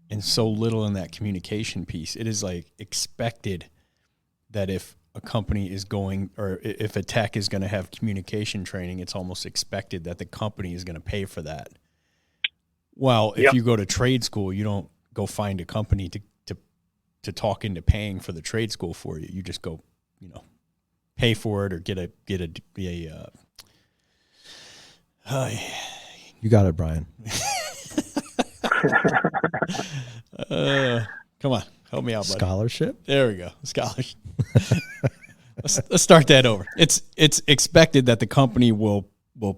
Speaker 4: and so little in that communication piece. It is like expected that if a company is going, or if a tech is going to have communication training, it's almost expected that the company is going to pay for that. Well, if you go to trade school, you don't go find a company to talk into paying for the trade school for you. You just go, pay for it or get a
Speaker 3: you got it, Brian.
Speaker 4: Come on, help me out, buddy.
Speaker 3: Scholarship?
Speaker 4: There we go. Scholarship. Let's start that over. It's expected that the company will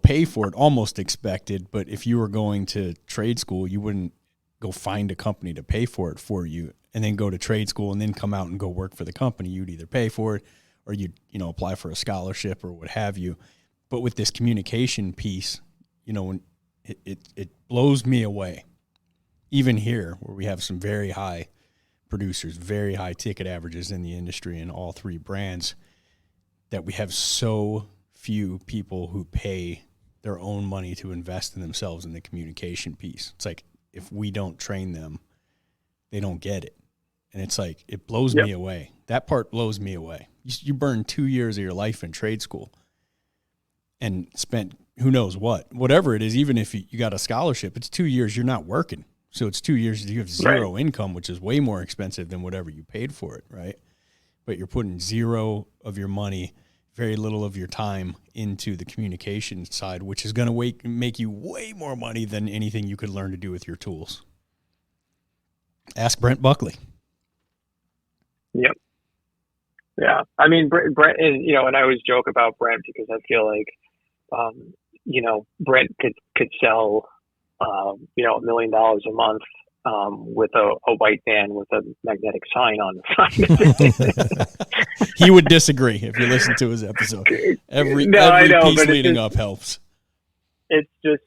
Speaker 4: pay for it, almost expected, but if you were going to trade school, you wouldn't go find a company to pay for it for you and then go to trade school and then come out and go work for the company. You'd either pay for it or you'd, apply for a scholarship or what have you. But with this communication piece, when it blows me away. Even here, where we have some very high producers, very high ticket averages in the industry in all three brands, that we have so few people who pay their own money to invest in themselves in the communication piece. It's like, if we don't train them, they don't get it. And it's like, it blows me away. That part blows me away. You burned 2 years of your life in trade school and spent who knows whatever it is. Even if you got a scholarship, it's 2 years you're not working. So it's 2 years you have zero income, which is way more expensive than whatever you paid for it, right? But you're putting zero of your money, very little of your time into the communication side, which is going to make you way more money than anything you could learn to do with your tools. Ask Brent Buckley.
Speaker 1: Yep. Yeah. I mean, Brent, and I always joke about Brent because I feel like, Brent could sell, $1 million a month with a white van with a magnetic sign on the side.
Speaker 4: He would disagree if you listen to his episode. Every piece leading up helps.
Speaker 1: It's just,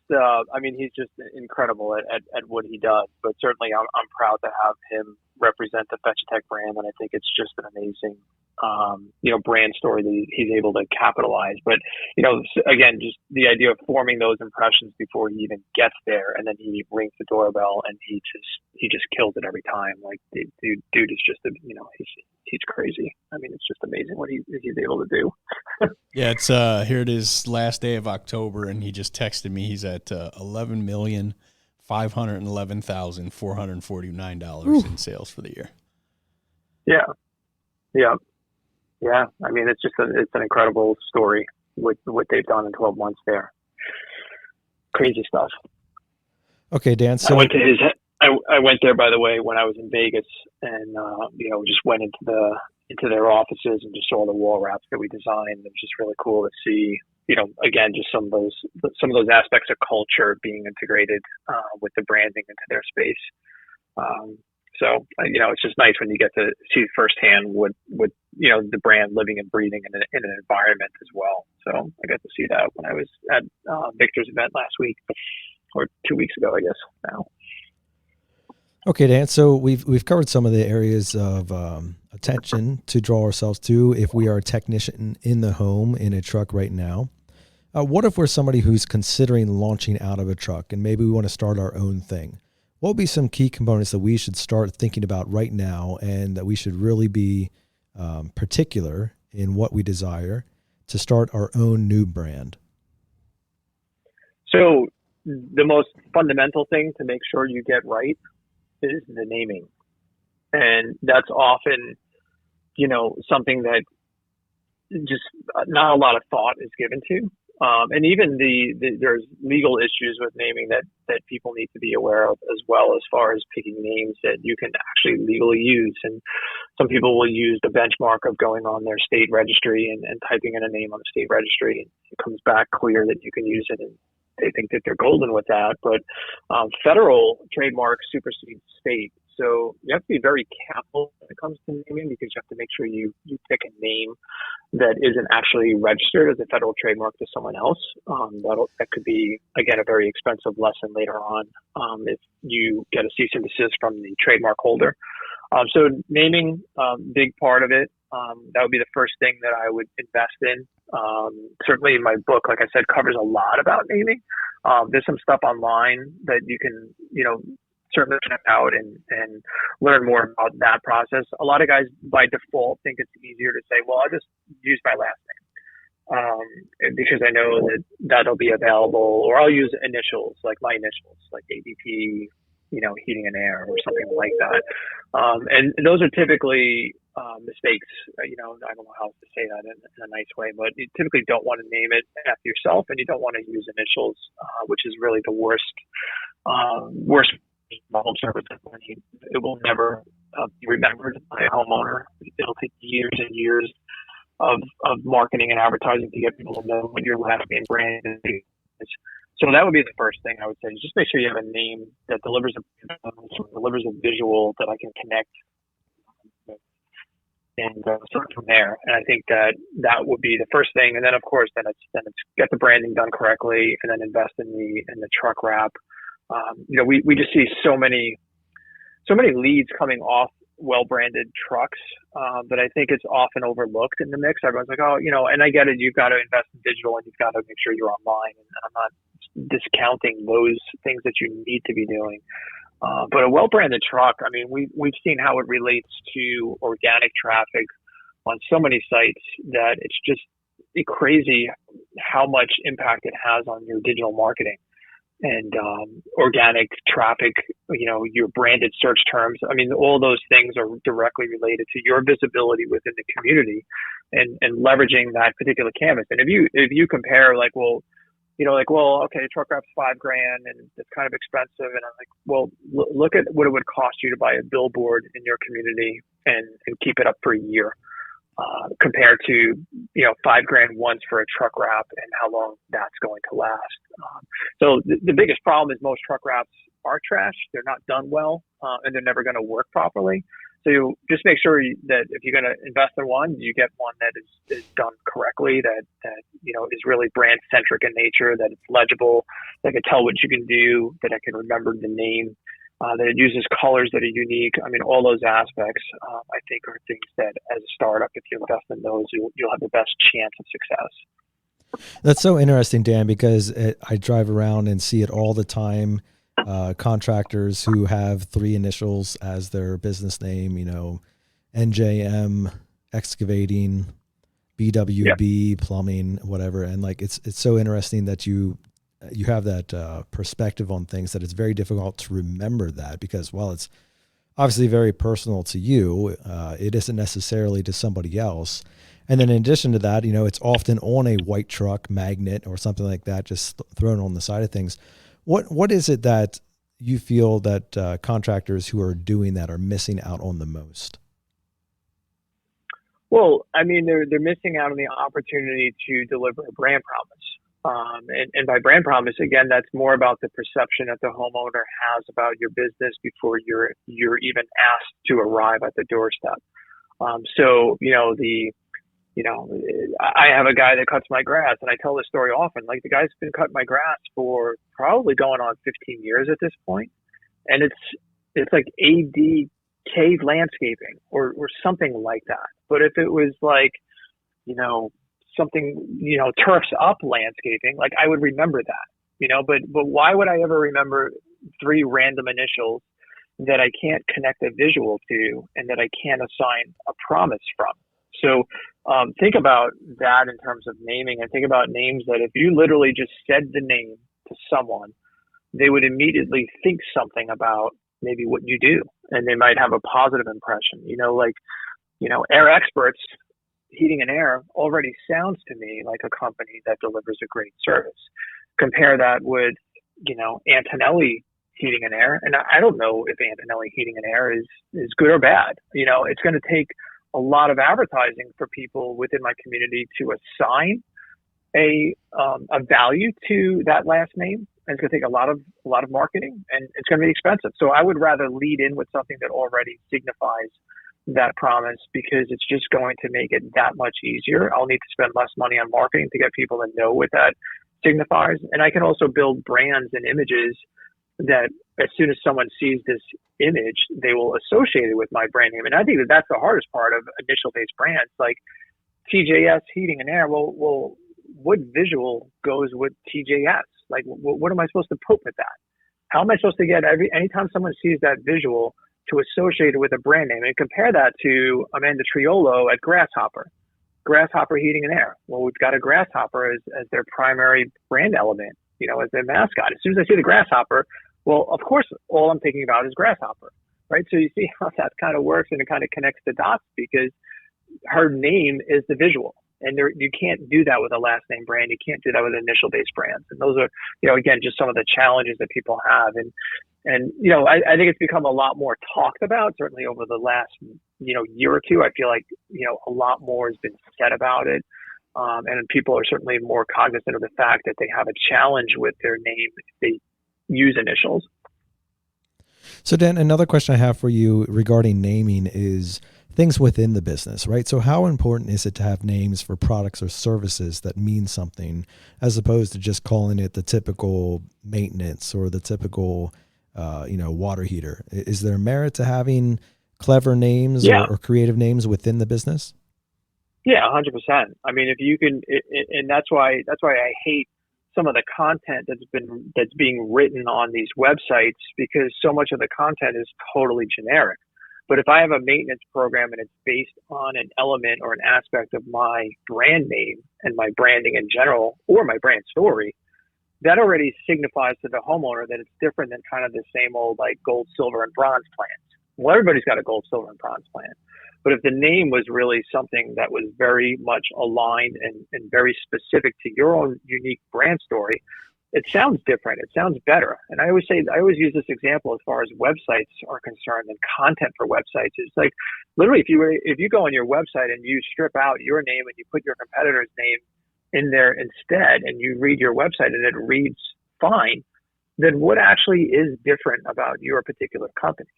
Speaker 1: he's just incredible at what he does. But certainly, I'm proud to have him represent the Fetch Tech brand, and I think it's just an amazing, brand story that he's able to capitalize. But again, just the idea of forming those impressions before he even gets there, and then he rings the doorbell, and he just kills it every time. Like the dude is just he's crazy. I mean, it's just amazing what he's able to do.
Speaker 4: Yeah, it's here it is, last day of October, and he just texted me. He's at $11,511,449 in sales for the year.
Speaker 1: Yeah. I mean, it's an incredible story with what they've done in 12 months there. Crazy stuff.
Speaker 3: Okay, Dan. So
Speaker 1: I went there, by the way, when I was in Vegas, and just went into their offices and just saw the wall wraps that we designed. It was just really cool to see, again, just some of those aspects of culture being integrated with the branding into their space. So, it's just nice when you get to see firsthand what the brand living and breathing in an environment as well. So I got to see that when I was at Victor's event last week, or 2 weeks ago, I guess now.
Speaker 3: Okay, Dan. So we've covered some of the areas of attention to draw ourselves to if we are a technician in the home in a truck right now. What if we're somebody who's considering launching out of a truck and maybe we want to start our own thing? What would be some key components that we should start thinking about right now, and that we should really be particular in what we desire to start our own new brand?
Speaker 1: So the most fundamental thing to make sure you get right is the naming. And that's often, something that just not a lot of thought is given to. And even there's legal issues with naming that people need to be aware of as well, as far as picking names that you can actually legally use. And some people will use the benchmark of going on their state registry and typing in a name on the state registry. It comes back clear that you can use it, and they think that they're golden with that. But federal trademark supersedes state. So you have to be very careful when it comes to naming, because you have to make sure you pick a name that isn't actually registered as a federal trademark to someone else. That could be, again, a very expensive lesson later on if you get a cease and desist from the trademark holder. So naming, big part of it. That would be the first thing that I would invest in. Certainly in my book, like I said, covers a lot about naming. There's some stuff online that you can, certainly check out and learn more about that process. A lot of guys by default think it's easier to say, well, I'll just use my last name because I know that that'll be available, or I'll use initials, like my initials, like ADP, heating and air or something like that. And those are typically mistakes. I don't know how to say that in a nice way, but you typically don't want to name it after yourself, and you don't want to use initials, which is really the worst home service. It will never be remembered by a homeowner. It'll take years and years of marketing and advertising to get people to know what your last name brand is. So that would be the first thing I would say. Just make sure you have a name that delivers a visual that I can connect with, and start from there. And I think that would be the first thing. And then of course, then it's get the branding done correctly, and then invest in the truck wrap. We just see so many leads coming off well-branded trucks that I think it's often overlooked in the mix. Everyone's like, and I get it. You've got to invest in digital, and you've got to make sure you're online. And I'm not discounting those things that you need to be doing. But a well-branded truck, we've seen how it relates to organic traffic on so many sites that it's just crazy how much impact it has on your digital marketing. And organic traffic, your branded search terms. All those things are directly related to your visibility within the community, and leveraging that particular canvas. And if you compare, okay, truck wrap's $5,000 and it's kind of expensive, and I'm like, well, look at what it would cost you to buy a billboard in your community and keep it up for a year. Compared to, $5,000 once for a truck wrap, and how long that's going to last. So the biggest problem is most truck wraps are trash. They're not done well, and they're never going to work properly. So just make sure that if you're going to invest in one, you get one that is done correctly, that is really brand centric in nature, that it's legible, that can tell what you can do, that I can remember the name. That it uses colors that are unique. All those aspects, I think, are things that as a startup, if you invest in those, you'll have the best chance of success.
Speaker 3: That's so interesting, Dan, because I drive around and see it all the time. Contractors who have 3 initials as their business name, NJM, excavating, BWB, plumbing, whatever. And it's so interesting that you have that perspective on things, that it's very difficult to remember that, because while it's obviously very personal to you, it isn't necessarily to somebody else. And then in addition to that, it's often on a white truck magnet or something like that, just thrown on the side of things. What is it that you feel that contractors who are doing that are missing out on the most?
Speaker 1: Well, they're missing out on the opportunity to deliver a brand promise. And by brand promise, again, that's more about the perception that the homeowner has about your business before you're even asked to arrive at the doorstep. So, I have a guy that cuts my grass, and I tell this story often. Like, the guy's been cutting my grass for probably going on 15 years at this point, and it's like ADK landscaping or something like that. But if it was like, something, turfs up landscaping, like, I would remember that, but why would I ever remember 3 random initials that I can't connect a visual to and that I can't assign a promise from? So think about that in terms of naming, and think about names that if you literally just said the name to someone, they would immediately think something about maybe what you do, and they might have a positive impression. Air Experts Heating and Air already sounds to me like a company that delivers a great service. Compare that with, Antonelli Heating and Air, and I don't know if Antonelli Heating and Air is good or bad. It's going to take a lot of advertising for people within my community to assign a value to that last name. And it's going to take a lot of marketing, and it's going to be expensive. So I would rather lead in with something that already signifies that promise, because it's just going to make it that much easier. I'll need to spend less money on marketing to get people to know what that signifies. And I can also build brands and images that as soon as someone sees this image, they will associate it with my brand name. And I think that that's the hardest part of initial-based brands, like TJS Heating and Air. Well, what visual goes with TJS? Like, what am I supposed to put with that? How am I supposed to get anytime someone sees that visual to associate it with a brand name, and compare that to Amanda Triolo at Grasshopper Heating and Air? Well, we've got a grasshopper as their primary brand element, as their mascot. As soon as I see the grasshopper, well, of course, all I'm thinking about is grasshopper, right? So you see how that kind of works, and it kind of connects the dots, because her name is the visual. And you can't do that with a last name brand. You can't do that with initial based brands. And those are, again, just some of the challenges that people have. And I think it's become a lot more talked about, certainly over the last, year or two. I feel like, a lot more has been said about it. And people are certainly more cognizant of the fact that they have a challenge with their name if they use initials.
Speaker 3: So Dan, another question I have for you regarding naming is things within the business, right? So how important is it to have names for products or services that mean something, as opposed to just calling it the typical maintenance or the typical, water heater? Is there merit to having clever names or creative names within the business?
Speaker 1: Yeah, 100%. I mean, if you can, and that's why I hate some of the content that's being written on these websites, because so much of the content is totally generic. But if I have a maintenance program and it's based on an element or an aspect of my brand name and my branding in general, or my brand story, that already signifies to the homeowner that it's different than kind of the same old like gold, silver, and bronze plans. Well, everybody's got a gold, silver, and bronze plan. But if the name was really something that was very much aligned and very specific to your own unique brand story, it sounds different. It sounds better. And I always use this example as far as websites are concerned, and content for websites. It's like, literally, if you go on your website and you strip out your name and you put your competitor's name in there instead, and you read your website and it reads fine, then what actually is different about your particular company?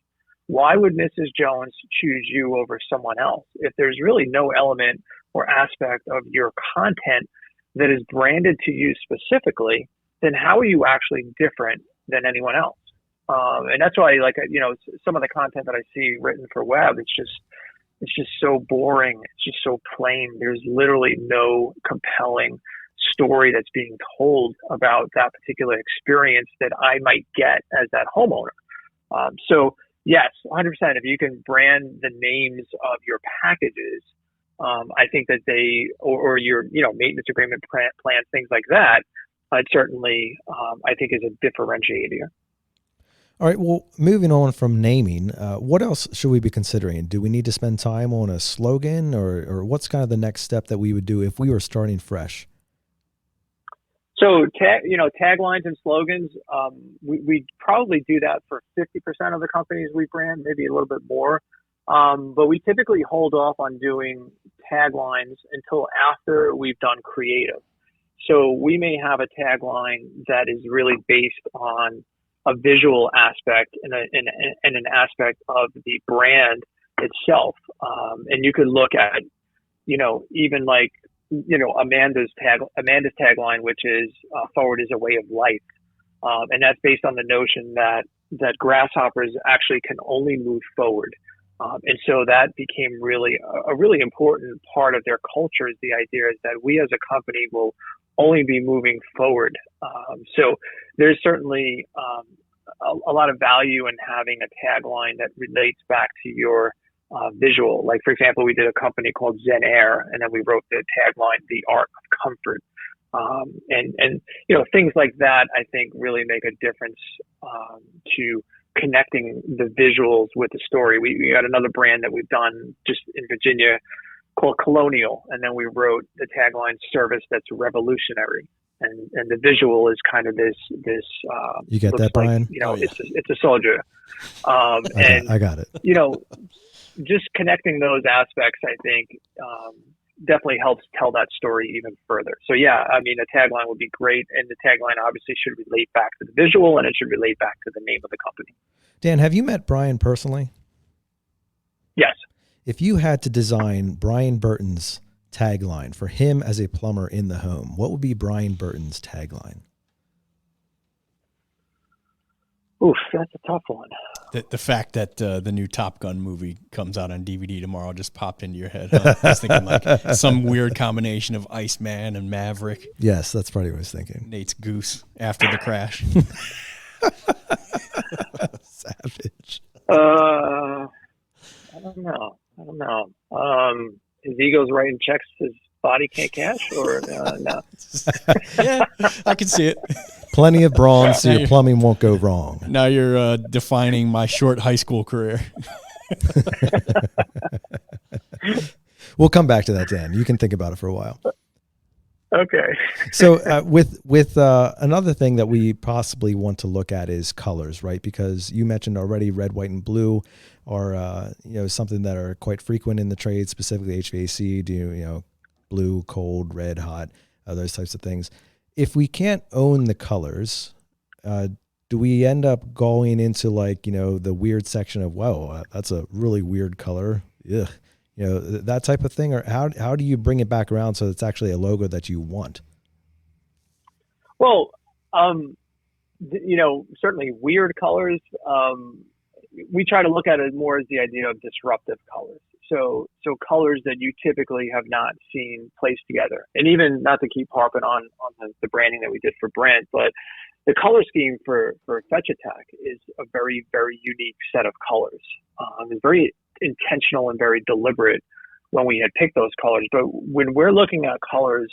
Speaker 1: Why would Mrs. Jones choose you over someone else? If there's really no element or aspect of your content that is branded to you specifically, then how are you actually different than anyone else? And that's why, some of the content that I see written for web, it's just so boring. It's just so plain. There's literally no compelling story that's being told about that particular experience that I might get as that homeowner. So yes, 100%. If you can brand the names of your packages, I think that or your, maintenance agreement plan, things like that, it certainly, I think, is a differentiator.
Speaker 3: All right. Well, moving on from naming, what else should we be considering? Do we need to spend time on a slogan, or what's kind of the next step that we would do if we were starting fresh?
Speaker 1: So, taglines and slogans, we probably do that for 50% of the companies we brand, maybe a little bit more. But we typically hold off on doing taglines until after we've done creative. So we may have a tagline that is really based on a visual aspect and an aspect of the brand itself. And you could look at, even like, Amanda's tagline, which is forward is a way of life. And that's based on the notion that grasshoppers actually can only move forward. And so that became really a really important part of their culture, is the idea is that we as a company will only be moving forward. So there's certainly a lot of value in having a tagline that relates back to your visual. Like, for example, we did a company called Zen Air, and then we wrote the tagline, The Art of Comfort. And things like that, I think, really make a difference to connecting the visuals with the story. We got another brand that we've done just in Virginia called Colonial, and then we wrote the tagline, Service That's Revolutionary. And the visual is kind of this.
Speaker 3: You get that, Brian?
Speaker 1: It's a soldier.
Speaker 3: I got it.
Speaker 1: Just connecting those aspects, I think, definitely helps tell that story even further. So yeah, I mean, a tagline would be great, and the tagline obviously should relate back to the visual, and it should relate back to the name of the company.
Speaker 3: Dan, have you met Brian personally?
Speaker 1: Yes.
Speaker 3: If you had to design Brian Burton's tagline for him as a plumber in the home, what would be Brian Burton's tagline?
Speaker 1: Oof, that's a tough one.
Speaker 4: The fact that the new Top Gun movie comes out on DVD tomorrow just popped into your head. Huh? I was thinking like some weird combination of Iceman and Maverick.
Speaker 3: Yes, that's probably what I was thinking.
Speaker 4: Nate's goose after the crash.
Speaker 3: Savage.
Speaker 1: I don't know. His ego's writing checks his body can't cash, or no?
Speaker 4: Yeah, I can see it.
Speaker 3: Plenty of brawn, so your plumbing won't go wrong.
Speaker 4: Now you're defining my short high school career.
Speaker 3: We'll come back to that, Dan. You can think about it for a while.
Speaker 1: Okay.
Speaker 3: So with another thing that we possibly want to look at is colors, right? Because you mentioned already red, white, and blue are something that are quite frequent in the trade, specifically HVAC. Blue, cold, red, hot, those types of things. If we can't own the colors, do we end up going into the weird section of, wow, that's a really weird color? Ugh. That type of thing? Or how do you bring it back around so it's actually a logo that you want?
Speaker 1: Well, certainly weird colors. We try to look at it more as the idea of disruptive colors. So colors that you typically have not seen placed together. And even, not to keep harping on the branding that we did for Brent, but the color scheme for Fetch Attack is a very, very unique set of colors. It's very intentional and very deliberate when we had picked those colors. But when we're looking at colors,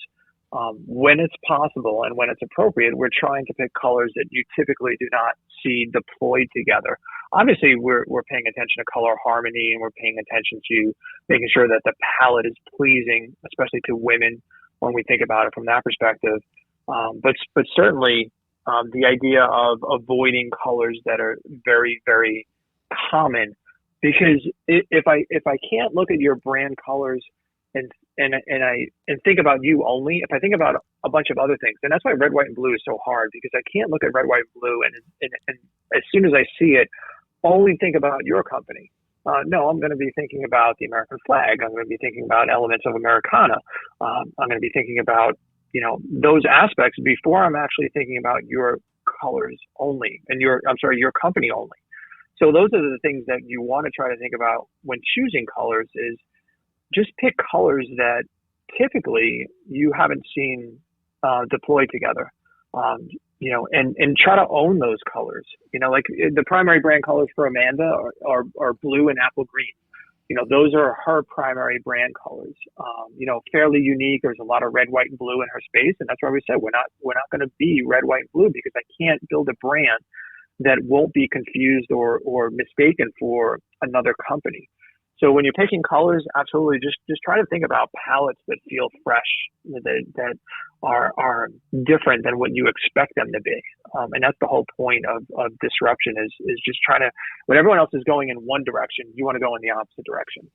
Speaker 1: when it's possible and when it's appropriate, we're trying to pick colors that you typically do not see deployed together. Obviously, we're paying attention to color harmony, and we're paying attention to making sure that the palette is pleasing, especially to women when we think about it from that perspective. But certainly the idea of avoiding colors that are very, very common, because if I can't look at your brand colors and think about you only, if I think about a bunch of other things, and that's why red, white, and blue is so hard, because I can't look at red, white, and blue and as soon as I see it, only think about your company. No, I'm going to be thinking about the American flag. I'm going to be thinking about elements of Americana. I'm going to be thinking about those aspects before I'm actually thinking about your colors only and your company only. So those are the things that you want to try to think about when choosing colors, is just pick colors that typically you haven't seen deployed together, and try to own those colors. Like the primary brand colors for Amanda are blue and apple green. Those are her primary brand colors. Fairly unique. There's a lot of red, white, and blue in her space, and that's why we said we're not going to be red, white, and blue, because I can't build a brand that won't be confused or mistaken for another company. So when you're picking colors, absolutely, just try to think about palettes that feel fresh, that are different than what you expect them to be. And that's the whole point of disruption, is just trying to, when everyone else is going in one direction, you want to go in the opposite direction.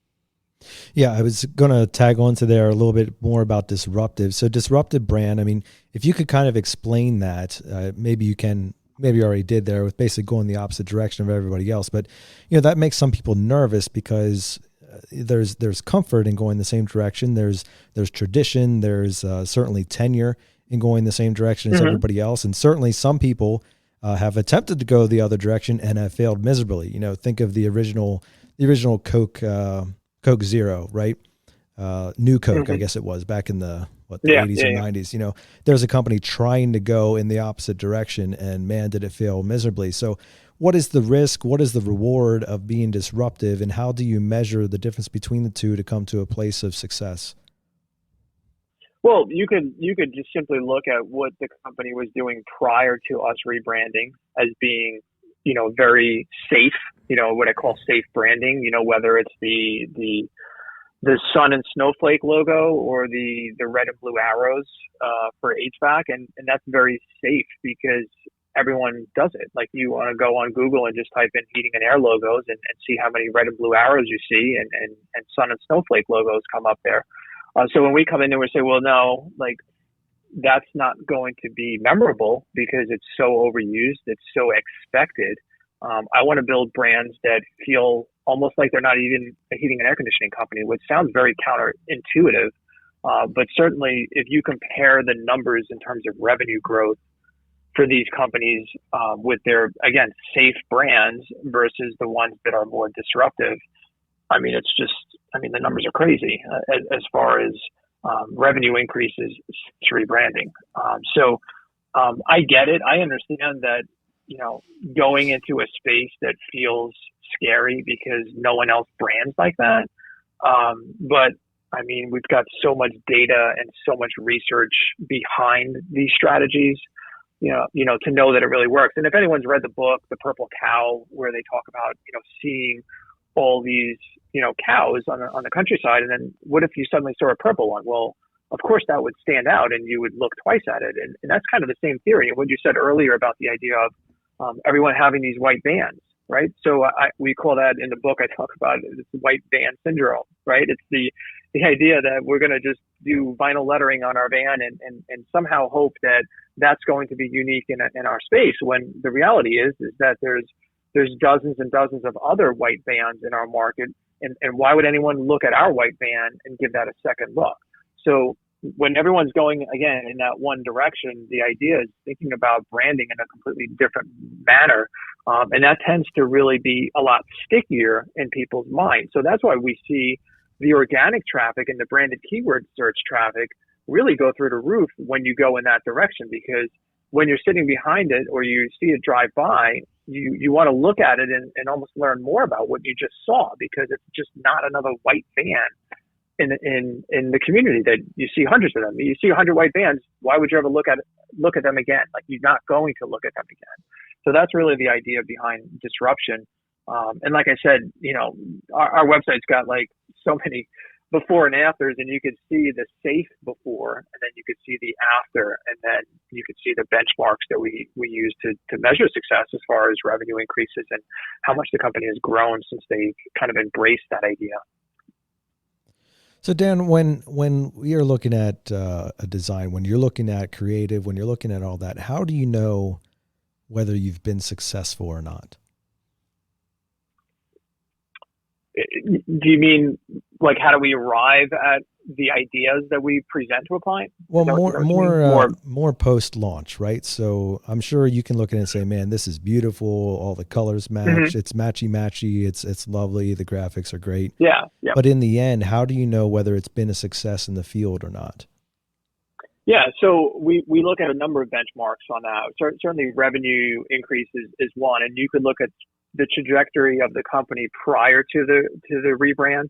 Speaker 3: Yeah, I was going to tag on to there a little bit more about disruptive. So disruptive brand, I mean, if you could kind of explain that, maybe you can, maybe you already did there with basically going the opposite direction of everybody else. But, that makes some people nervous because there's comfort in going the same direction. There's tradition. There's certainly tenure in going the same direction as everybody else. And certainly some people have attempted to go the other direction and have failed miserably. Think of the original Coke Zero, right? New Coke, I guess it was back in the 80s or 90s. There's a company trying to go in the opposite direction, and man, did it fail miserably. So what is the risk? What is the reward of being disruptive, and how do you measure the difference between the two to come to a place of success?
Speaker 1: Well, you could just simply look at what the company was doing prior to us rebranding as being, very safe, what I call safe branding, whether it's the sun and snowflake logo or the red and blue arrows for HVAC. And that's very safe because everyone does it. Like, you want to go on Google and just type in heating and air logos and see how many red and blue arrows you see, and sun and snowflake logos come up there. So when we come in and we say, well, no, like, that's not going to be memorable because it's so overused, it's so expected. I want to build brands that feel almost like they're not even a heating and air conditioning company, which sounds very counterintuitive. But certainly if you compare the numbers in terms of revenue growth for these companies with their, again, safe brands versus the ones that are more disruptive, I mean, the numbers are crazy as far as revenue increases through rebranding. So I get it. I understand that, going into a space that feels scary because no one else brands like that. But I mean, we've got so much data and so much research behind these strategies, to know that it really works. And if anyone's read the book, The Purple Cow, where they talk about, seeing all these, cows on the countryside, and then what if you suddenly saw a purple one? Well, of course that would stand out and you would look twice at it. And that's kind of the same theory. And what you said earlier about the idea of everyone having these white vans, right? So we call that in the book, I talk about it, it's white van syndrome, right? It's the idea that we're going to just do vinyl lettering on our van and somehow hope that that's going to be unique in our space, when the reality is that there's dozens and dozens of other white vans in our market. And why would anyone look at our white van and give that a second look? So when everyone's going, again, in that one direction, the idea is thinking about branding in a completely different manner. And that tends to really be a lot stickier in people's minds. So that's why we see the organic traffic and the branded keyword search traffic really go through the roof when you go in that direction, because when you're sitting behind it or you see it drive by, you want to look at it and almost learn more about what you just saw, because it's just not another white van in the community that you see hundreds of them. You see 100 white vans. Why would you ever look at them again? Like, you're not going to look at them again. So that's really the idea behind disruption. And like I said, our website's got like so many before and afters, and you could see the safe before, and then you could see the after, and then you could see the benchmarks that we use to measure success as far as revenue increases and how much the company has grown since they kind of embraced that idea.
Speaker 3: So Dan, when we are looking at a design, when you're looking at creative, when you're looking at all that, how do you know whether you've been successful or not?
Speaker 1: Do you mean, like, how do we arrive at the ideas that we present to a client?
Speaker 3: Well, more post-launch, right? So I'm sure you can look at it and say, man, this is beautiful. All the colors match. Mm-hmm. It's matchy-matchy. It's lovely. The graphics are great.
Speaker 1: Yeah.
Speaker 3: But in the end, how do you know whether it's been a success in the field or not?
Speaker 1: Yeah, so we look at a number of benchmarks on that. Certainly revenue increases is one, and you could look at the trajectory of the company prior to the rebrand,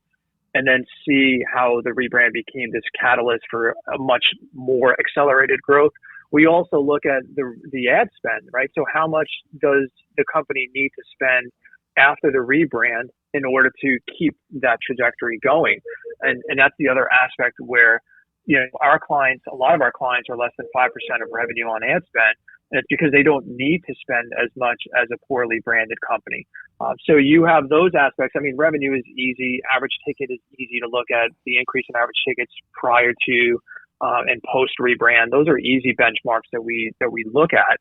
Speaker 1: and then see how the rebrand became this catalyst for a much more accelerated growth. We also look at the ad spend, right? So how much does the company need to spend after the rebrand in order to keep that trajectory going? And that's the other aspect where, our clients, a lot of our clients are less than 5% of revenue on ad spend. And it's because they don't need to spend as much as a poorly branded company. So you have those aspects. I mean, revenue is easy. Average ticket is easy to look at. The increase in average tickets prior to and post rebrand, those are easy benchmarks that we look at.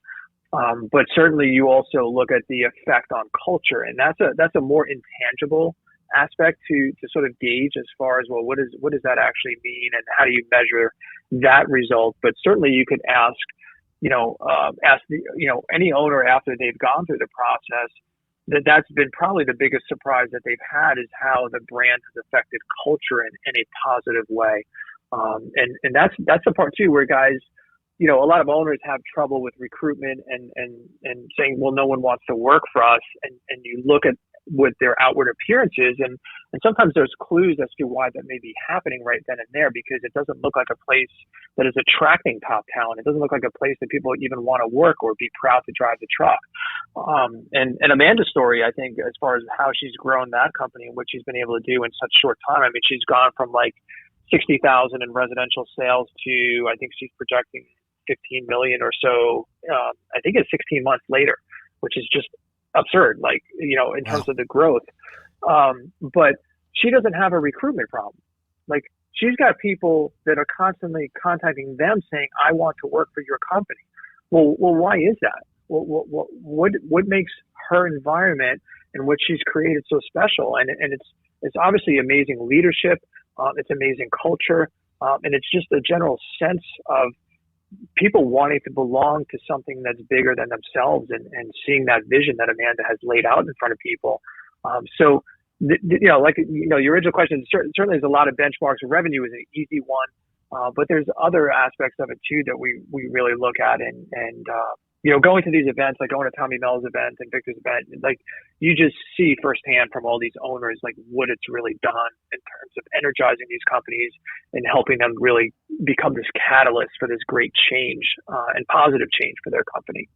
Speaker 1: But certainly you also look at the effect on culture, and that's a more intangible aspect to sort of gauge as far as, well, what does that actually mean, and how do you measure that result? But certainly you could ask any owner after they've gone through the process, that's been probably the biggest surprise that they've had, is how the brand has affected culture in a positive way. And that's the part too, where guys, a lot of owners have trouble with recruitment and saying, well, no one wants to work for us. And you look at what their outward appearance is, and sometimes there's clues as to why that may be happening right then and there, because it doesn't look like a place that is attracting top talent. It doesn't look like a place that people even want to work or be proud to drive the truck. And Amanda's story, I think, as far as how she's grown that company and what she's been able to do in such short time. I mean, she's gone from like 60,000 in residential sales to, I think she's projecting 15 million or so. I think it's 16 months later, which is just absurd, in terms of the growth. But she doesn't have a recruitment problem. Like, she's got people that are constantly contacting them saying, I want to work for your company. Well, why is that? What makes her environment and what she's created so special? And it's obviously amazing leadership. It's amazing culture. And it's just a general sense of people wanting to belong to something that's bigger than themselves, and seeing that vision that Amanda has laid out in front of people. Your original question, certainly there's a lot of benchmarks. Revenue is an easy one, but there's other aspects of it too that we really look at, and going to these events, like going to Tommy Mel's event and Victor's event, like, you just see firsthand from all these owners, like, what it's really done in terms of energizing these companies and helping them really become this catalyst for this great change and positive change for their company.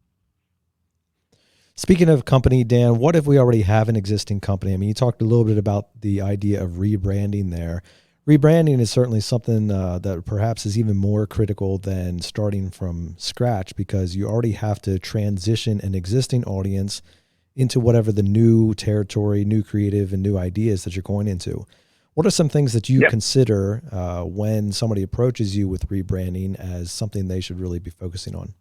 Speaker 3: Speaking of company, Dan, what if we already have an existing company? I mean, you talked a little bit about the idea of rebranding there. Rebranding is certainly something that perhaps is even more critical than starting from scratch, because you already have to transition an existing audience into whatever the new territory, new creative, and new ideas that you're going into. What are some things that you consider when somebody approaches you with rebranding as something they should really be focusing on?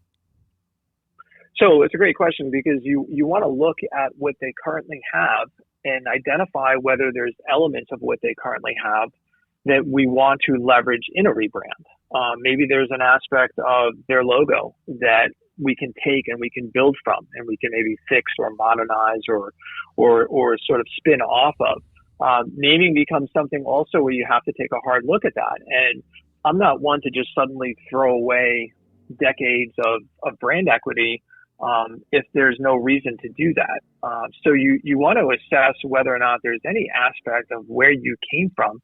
Speaker 1: So it's a great question, because you want to look at what they currently have and identify whether there's elements of what they currently have that we want to leverage in a rebrand. Maybe there's an aspect of their logo that we can take and we can build from, and we can maybe fix or modernize or sort of spin off of. Naming becomes something also where you have to take a hard look at that. And I'm not one to just suddenly throw away decades of brand equity if there's no reason to do that. So you want to assess whether or not there's any aspect of where you came from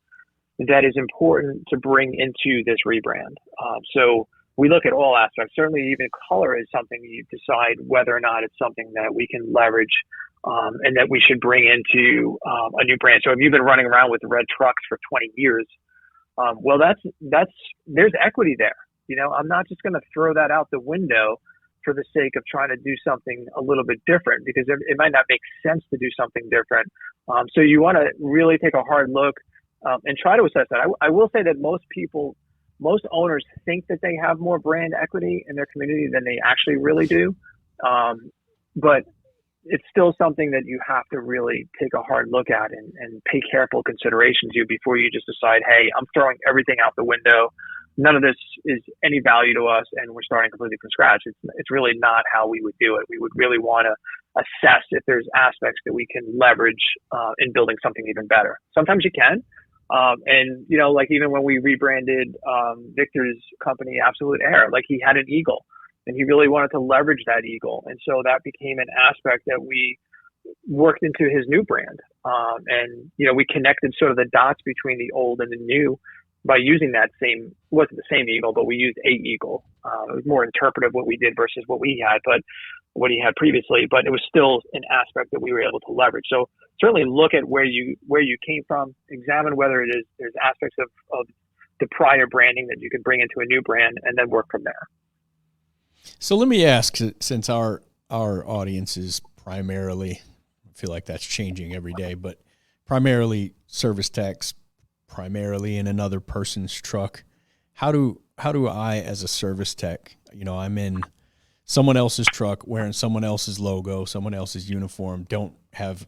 Speaker 1: that is important to bring into this rebrand. So we look at all aspects. Certainly even color is something you decide whether or not it's something that we can leverage and that we should bring into a new brand. So if you've been running around with red trucks for 20 years, well, there's equity there. I'm not just going to throw that out the window for the sake of trying to do something a little bit different, because it might not make sense to do something different. So you want to really take a hard look and try to assess that. I will say that most owners think that they have more brand equity in their community than they actually really do. But it's still something that you have to really take a hard look at and pay careful consideration to before you just decide, hey, I'm throwing everything out the window. None of this is any value to us, and we're starting completely from scratch. It's really not how we would do it. We would really want to assess if there's aspects that we can leverage in building something even better. Sometimes you can. And like even when we rebranded Victor's company, Absolute Air, like he had an eagle and he really wanted to leverage that eagle. And so that became an aspect that we worked into his new brand. And we connected sort of the dots between the old and the new by using that wasn't the same eagle, but we used a eagle. It was more interpretive what we did versus what he had previously, but it was still an aspect that we were able to leverage. So certainly look at where you came from, examine whether there's aspects of the prior branding that you can bring into a new brand, and then work from there.
Speaker 4: So let me ask, since our audience is primarily, I feel like that's changing every day, but primarily service techs, primarily in another person's truck, how do I, as a service tech, I'm in someone else's truck wearing someone else's logo, someone else's uniform, don't have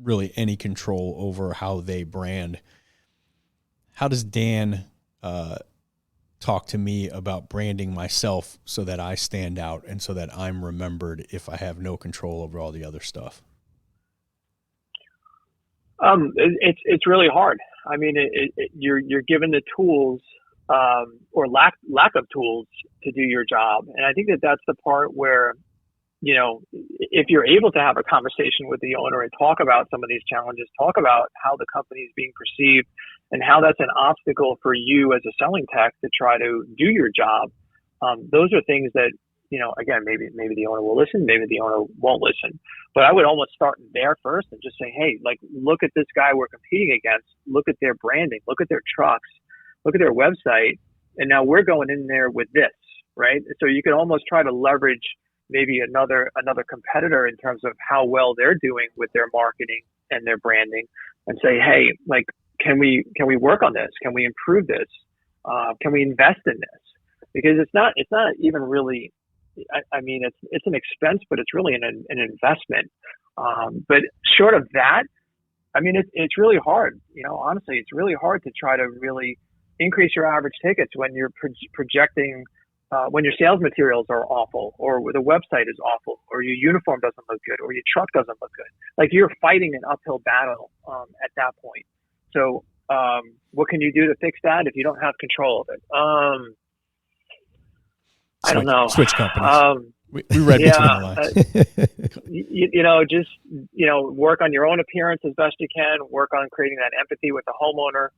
Speaker 4: really any control over how they brand. How does Dan talk to me about branding myself so that I stand out and so that I'm remembered if I have no control over all the other stuff?
Speaker 1: It's really hard. I mean, you're given the tools, or lack of tools to do your job. And I think that's the part where, if you're able to have a conversation with the owner and talk about some of these challenges, talk about how the company is being perceived and how that's an obstacle for you as a selling tech to try to do your job. Those are things that, again, maybe the owner will listen, maybe the owner won't listen. But I would almost start there first and just say, hey, look at this guy we're competing against. Look at their branding. Look at their trucks. Look at their website. And now we're going in there with this, right? So you can almost try to leverage maybe another competitor in terms of how well they're doing with their marketing and their branding, and say, hey, can we work on this? Can we improve this? Can we invest in this? Because it's not even really, I mean, it's an expense, but it's really an investment. But short of that, I mean, it's really hard. Honestly, it's really hard to try to really increase your average tickets when you're projecting, when your sales materials are awful, or the website is awful, or your uniform doesn't look good, or your truck doesn't look good. You're fighting an uphill battle at that point. So what can you do to fix that if you don't have control of it? I don't know.
Speaker 4: Switch companies. We read between the lines.
Speaker 1: Just work on your own appearance as best you can. Work on creating that empathy with the homeowner.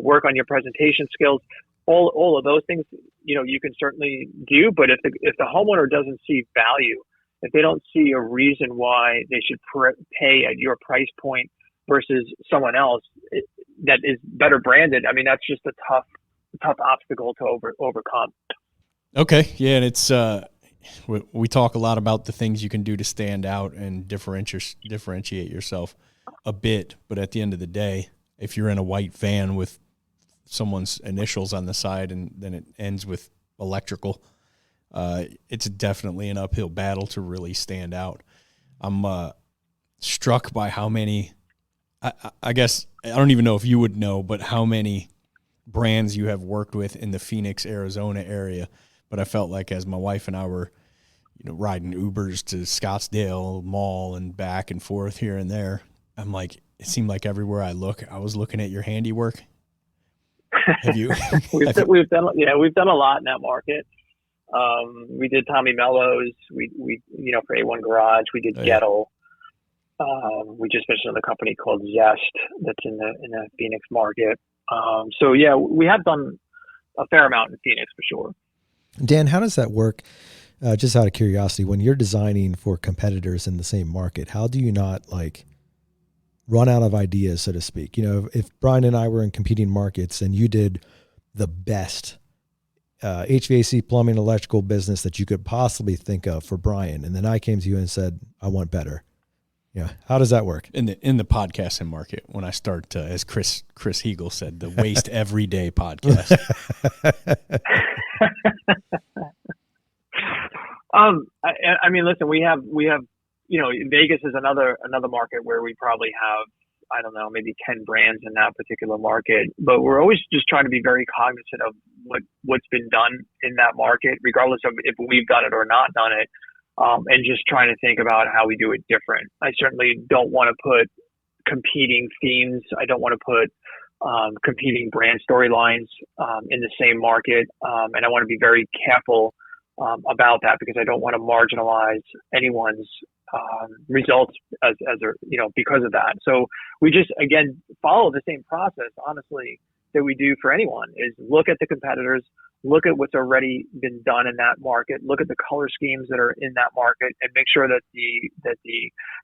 Speaker 1: Work on your presentation skills. All of those things, you can certainly do. But if the homeowner doesn't see value, if they don't see a reason why they should pay at your price point versus someone else that is better branded, I mean, that's just a tough obstacle to overcome.
Speaker 4: Okay. Yeah. And it's, we talk a lot about the things you can do to stand out and differentiate yourself a bit. But at the end of the day, if you're in a white van with someone's initials on the side and then it ends with electrical, it's definitely an uphill battle to really stand out. I'm struck by how many, I guess, I don't even know if you would know, but how many brands you have worked with in the Phoenix, Arizona area. But I felt like as my wife and I were, riding Ubers to Scottsdale Mall and back and forth here and there, I'm like, it seemed like everywhere I was looking at your handiwork. Have you?
Speaker 1: we've done a lot in that market. We did Tommy Mello's. We for A1 Garage. We did Gettle. We just finished another company called Zest that's in the Phoenix market. So yeah, we have done a fair amount in Phoenix for sure.
Speaker 3: Dan, how does that work? Just out of curiosity, when you're designing for competitors in the same market, how do you not run out of ideas, so to speak? If Brian and I were in competing markets and you did the best HVAC, plumbing, electrical business that you could possibly think of for Brian, and then I came to you and said, I want better. Yeah. How does that work?
Speaker 4: In the podcasting market, when I start, as Chris Heagle said, the Waste Everyday podcast.
Speaker 1: I mean, listen, we have, Vegas is another market where we probably have, I don't know, maybe 10 brands in that particular market, but we're always just trying to be very cognizant of what's been done in that market, regardless of if we've done it or not done it. And just trying to think about how we do it different. I certainly don't want to put competing themes. I don't want to put competing brand storylines in the same market. And I want to be very careful about that, because I don't want to marginalize anyone's results as because of that. So we just, again, follow the same process, honestly, that we do for anyone, is look at the competitors, look at what's already been done in that market, look at the color schemes that are in that market, and make sure that the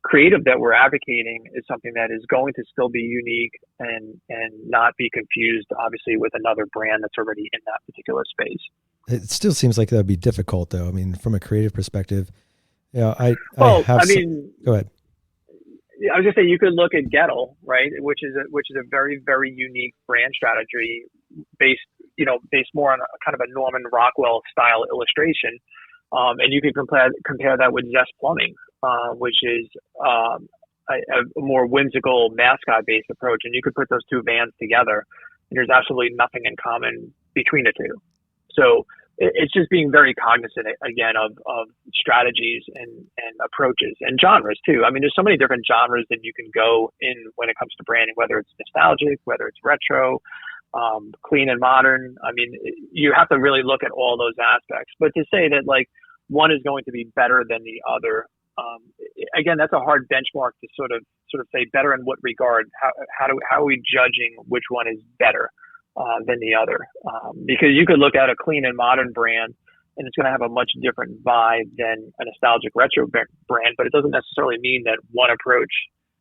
Speaker 1: creative that we're advocating is something that is going to still be unique and not be confused, obviously, with another brand that's already in that particular space.
Speaker 3: It still seems like that'd be difficult, though. I mean, from a creative perspective, go ahead.
Speaker 1: Yeah, I was just saying you could look at Gettle, right, which is a very, very unique brand strategy based more on a kind of a Norman Rockwell style illustration, and you could compare that with Zest Plumbing, which is a more whimsical mascot based approach, and you could put those two vans together, and there's absolutely nothing in common between the two. So it's just being very cognizant again of strategies and approaches and genres too. I mean, there's so many different genres that you can go in when it comes to branding, whether it's nostalgic, whether it's retro, clean and modern. I mean, you have to really look at all those aspects. But to say that like one is going to be better than the other, again, that's a hard benchmark to sort of say better in what regard. How are we judging which one is better than the other? Because you could look at a clean and modern brand and it's going to have a much different vibe than a nostalgic retro brand, but it doesn't necessarily mean that one approach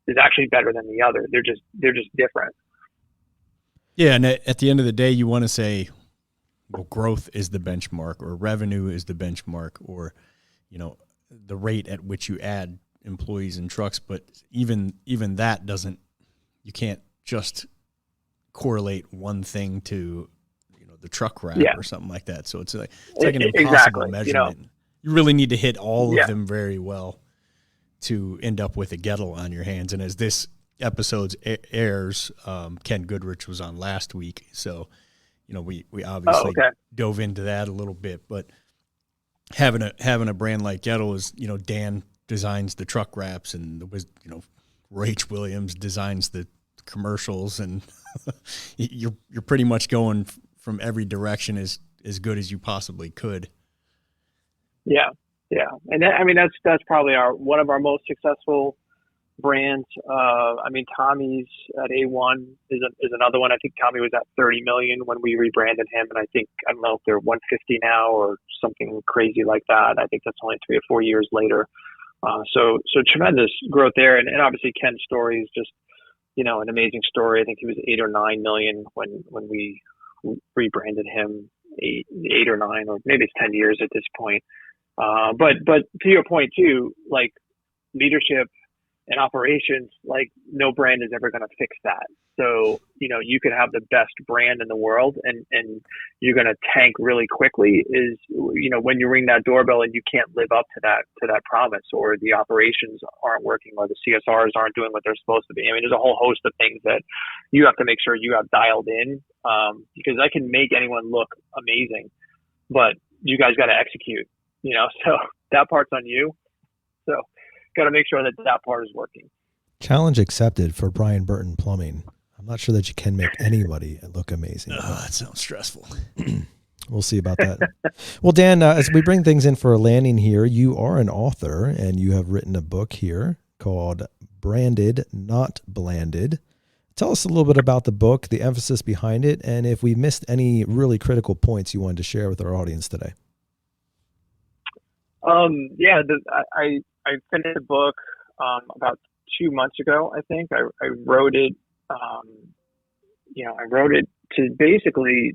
Speaker 1: is actually better than the other. They're just different.
Speaker 4: Yeah, and at the end of the day, you want to say, well, growth is the benchmark, or revenue is the benchmark, or the rate at which you add employees and trucks. But even that doesn't. You can't just correlate one thing to the truck wrap or something like that. So it's like an impossible measurement. You really need to hit all of them very well to end up with a Gettle on your hands. And as this episode airs, Ken Goodrich was on last week, so we obviously dove into that a little bit. But having a brand like Gettle is, Dan designs the truck wraps, and Roy H. Williams designs the commercials, and you're pretty much going from every direction as good as you possibly could.
Speaker 1: Yeah, and that's probably one of our most successful brands. Tommy's at A1 is another one. I think Tommy was at 30 million when we rebranded him, and I don't know if they're 150 now or something crazy like that. I think that's only 3 or 4 years later. So tremendous growth there, and obviously Ken's story is just an amazing story. I think he was 8 or 9 million when we rebranded him, 8 or 9, or maybe it's 10 years at this point. But to your point too, like leadership and operations, like no brand is ever going to fix that. So, you could have the best brand in the world and you're going to tank really quickly when you ring that doorbell and you can't live up to that promise, or the operations aren't working, or the CSRs aren't doing what they're supposed to be. I mean, there's a whole host of things that you have to make sure you have dialed in, because I can make anyone look amazing, but you guys got to execute, so that part's on you. So got to make sure that part is working.
Speaker 3: Challenge accepted for Brian Burton Plumbing. I'm not sure that you can make anybody look amazing.
Speaker 4: Oh, that sounds stressful.
Speaker 3: We'll see about that. Well, Dan, as we bring things in for a landing here, you are an author and you have written a book here called Branded, Not Blanded. Tell us a little bit about the book, the emphasis behind it, and if we missed any really critical points you wanted to share with our audience today.
Speaker 1: I finished the book about 2 months ago. I think I wrote it. I wrote it to basically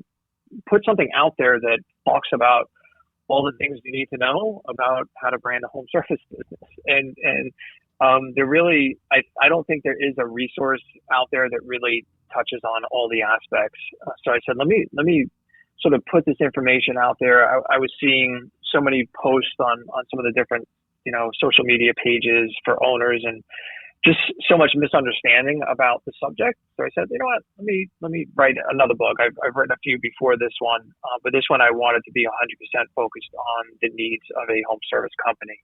Speaker 1: put something out there that talks about all the things you need to know about how to brand a home service business. And there really, I don't think there is a resource out there that really touches on all the aspects. So I said, let me sort of put this information out there. I was seeing so many posts on some of the different, social media pages for owners, and just so much misunderstanding about the subject. So I said, you know what, let me write another book. I've written a few before this one, but this one I wanted to be 100% focused on the needs of a home service company.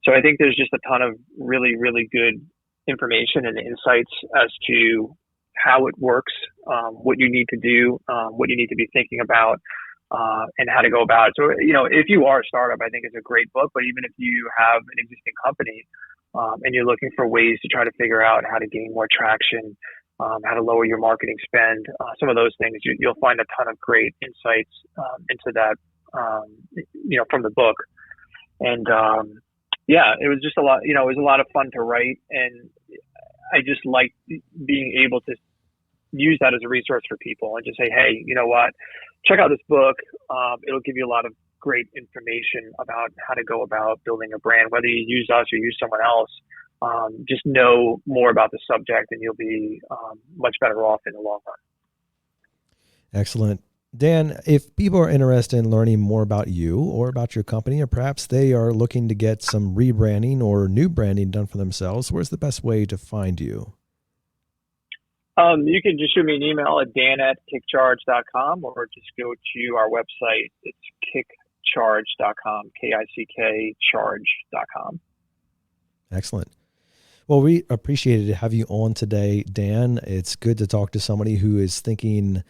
Speaker 1: So I think there's just a ton of really, really good information and insights as to how it works, what you need to do, what you need to be thinking about, and how to go about it. So, if you are a startup, I think it's a great book, but even if you have an existing company, and you're looking for ways to try to figure out how to gain more traction, how to lower your marketing spend, some of those things, you'll find a ton of great insights into that, from the book. And it was just a lot. It was a lot of fun to write, and I just like being able to use that as a resource for people and just say, hey, you know what, check out this book. It'll give you a lot of great information about how to go about building a brand, whether you use us or use someone else. Just know more about the subject and you'll be much better off in the long run.
Speaker 3: Excellent. Dan, if people are interested in learning more about you or about your company, or perhaps they are looking to get some rebranding or new branding done for themselves, where's the best way to find you?
Speaker 1: You can just shoot me an email at dan@kickcharge.com or just go to our website. It's kickcharge.com, KICK charge.com.
Speaker 3: Excellent. Well, we appreciated having you on today, Dan. It's good to talk to somebody who is thinking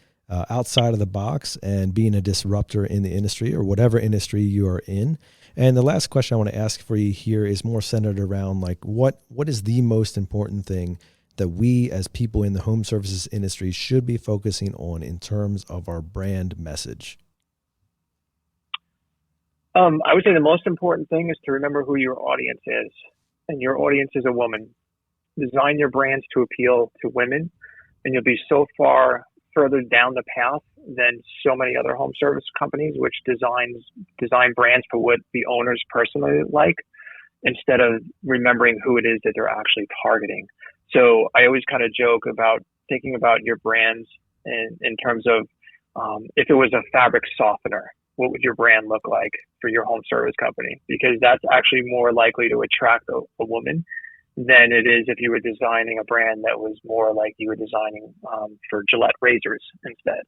Speaker 3: outside of the box and being a disruptor in the industry or whatever industry you are in. And the last question I want to ask for you here is more centered around like what is the most important thing that we as people in the home services industry should be focusing on in terms of our brand message?
Speaker 1: I would say the most important thing is to remember who your audience is, and your audience is a woman. Design your brands to appeal to women, and you'll be so far further down the path than so many other home service companies, which design brands for what the owners personally like, instead of remembering who it is that they're actually targeting. So I always kind of joke about thinking about your brands in terms of if it was a fabric softener, what would your brand look like for your home service company? Because that's actually more likely to attract a woman than it is if you were designing a brand that was more like you were designing for Gillette razors instead.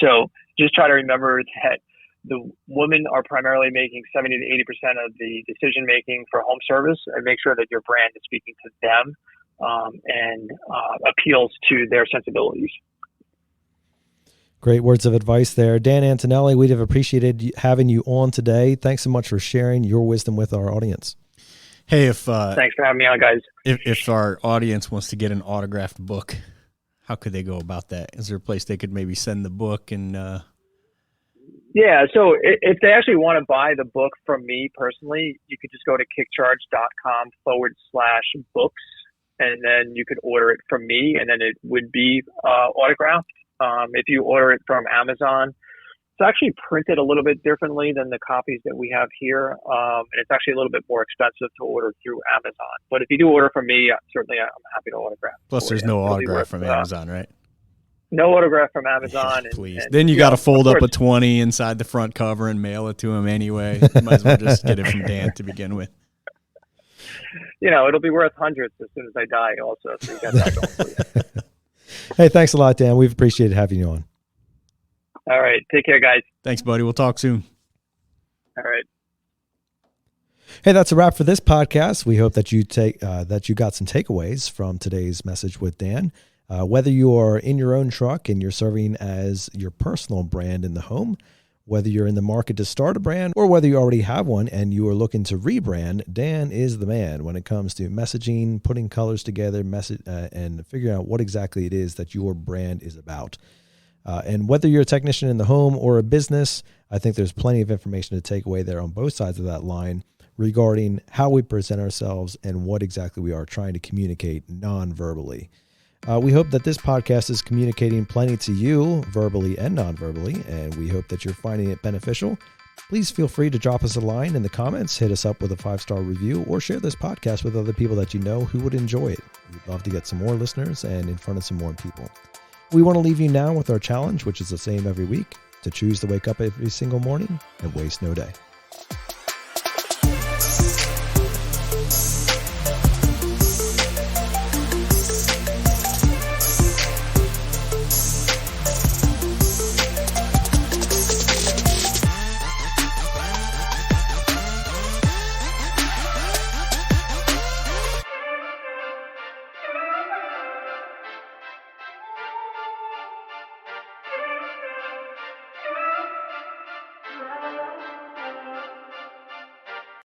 Speaker 1: So just try to remember that the women are primarily making 70 to 80% of the decision making for home service, and make sure that your brand is speaking to them and appeals to their sensibilities.
Speaker 3: Great words of advice there. Dan Antonelli, we'd have appreciated having you on today. Thanks so much for sharing your wisdom with our audience.
Speaker 4: Hey,
Speaker 1: thanks for having me on, guys.
Speaker 4: If our audience wants to get an autographed book, how could they go about that? Is there a place they could maybe send the book? And
Speaker 1: yeah, so if they actually want to buy the book from me personally, you could just go to kickcharge.com/books, and then you could order it from me, and then it would be autographed. If you order it from Amazon, it's actually printed a little bit differently than the copies that we have here. And it's actually a little bit more expensive to order through Amazon. But if you do order from me, certainly I'm happy to autograph.
Speaker 4: Plus, there's no autograph from Amazon, right?
Speaker 1: No autograph from Amazon.
Speaker 4: Yeah, please. Then you got to fold up a 20 inside the front cover and mail it to him anyway. You might as well just get it from Dan to begin with.
Speaker 1: You know, it'll be worth hundreds as soon as I die also. So you got that going for you.
Speaker 3: Hey, thanks a lot, Dan. We've appreciated having you on.
Speaker 1: All right. Take care, guys.
Speaker 4: Thanks, buddy. We'll talk soon.
Speaker 1: All right.
Speaker 3: Hey, that's a wrap for this podcast. We hope that you got some takeaways from today's message with Dan. Whether you are in your own truck and you're serving as your personal brand in the home, whether you're in the market to start a brand, or whether you already have one and you are looking to rebrand, Dan is the man when it comes to messaging, putting colors together, and figuring out what exactly it is that your brand is about. And whether you're a technician in the home or a business, I think there's plenty of information to take away there on both sides of that line regarding how we present ourselves and what exactly we are trying to communicate non-verbally. We hope that this podcast is communicating plenty to you verbally and non-verbally, and we hope that you're finding it beneficial. Please feel free to drop us a line in the comments, hit us up with a 5-star review, or share this podcast with other people that you know who would enjoy it. We'd love to get some more listeners and in front of some more people. We want to leave you now with our challenge, which is the same every week, to choose to wake up every single morning and waste no day.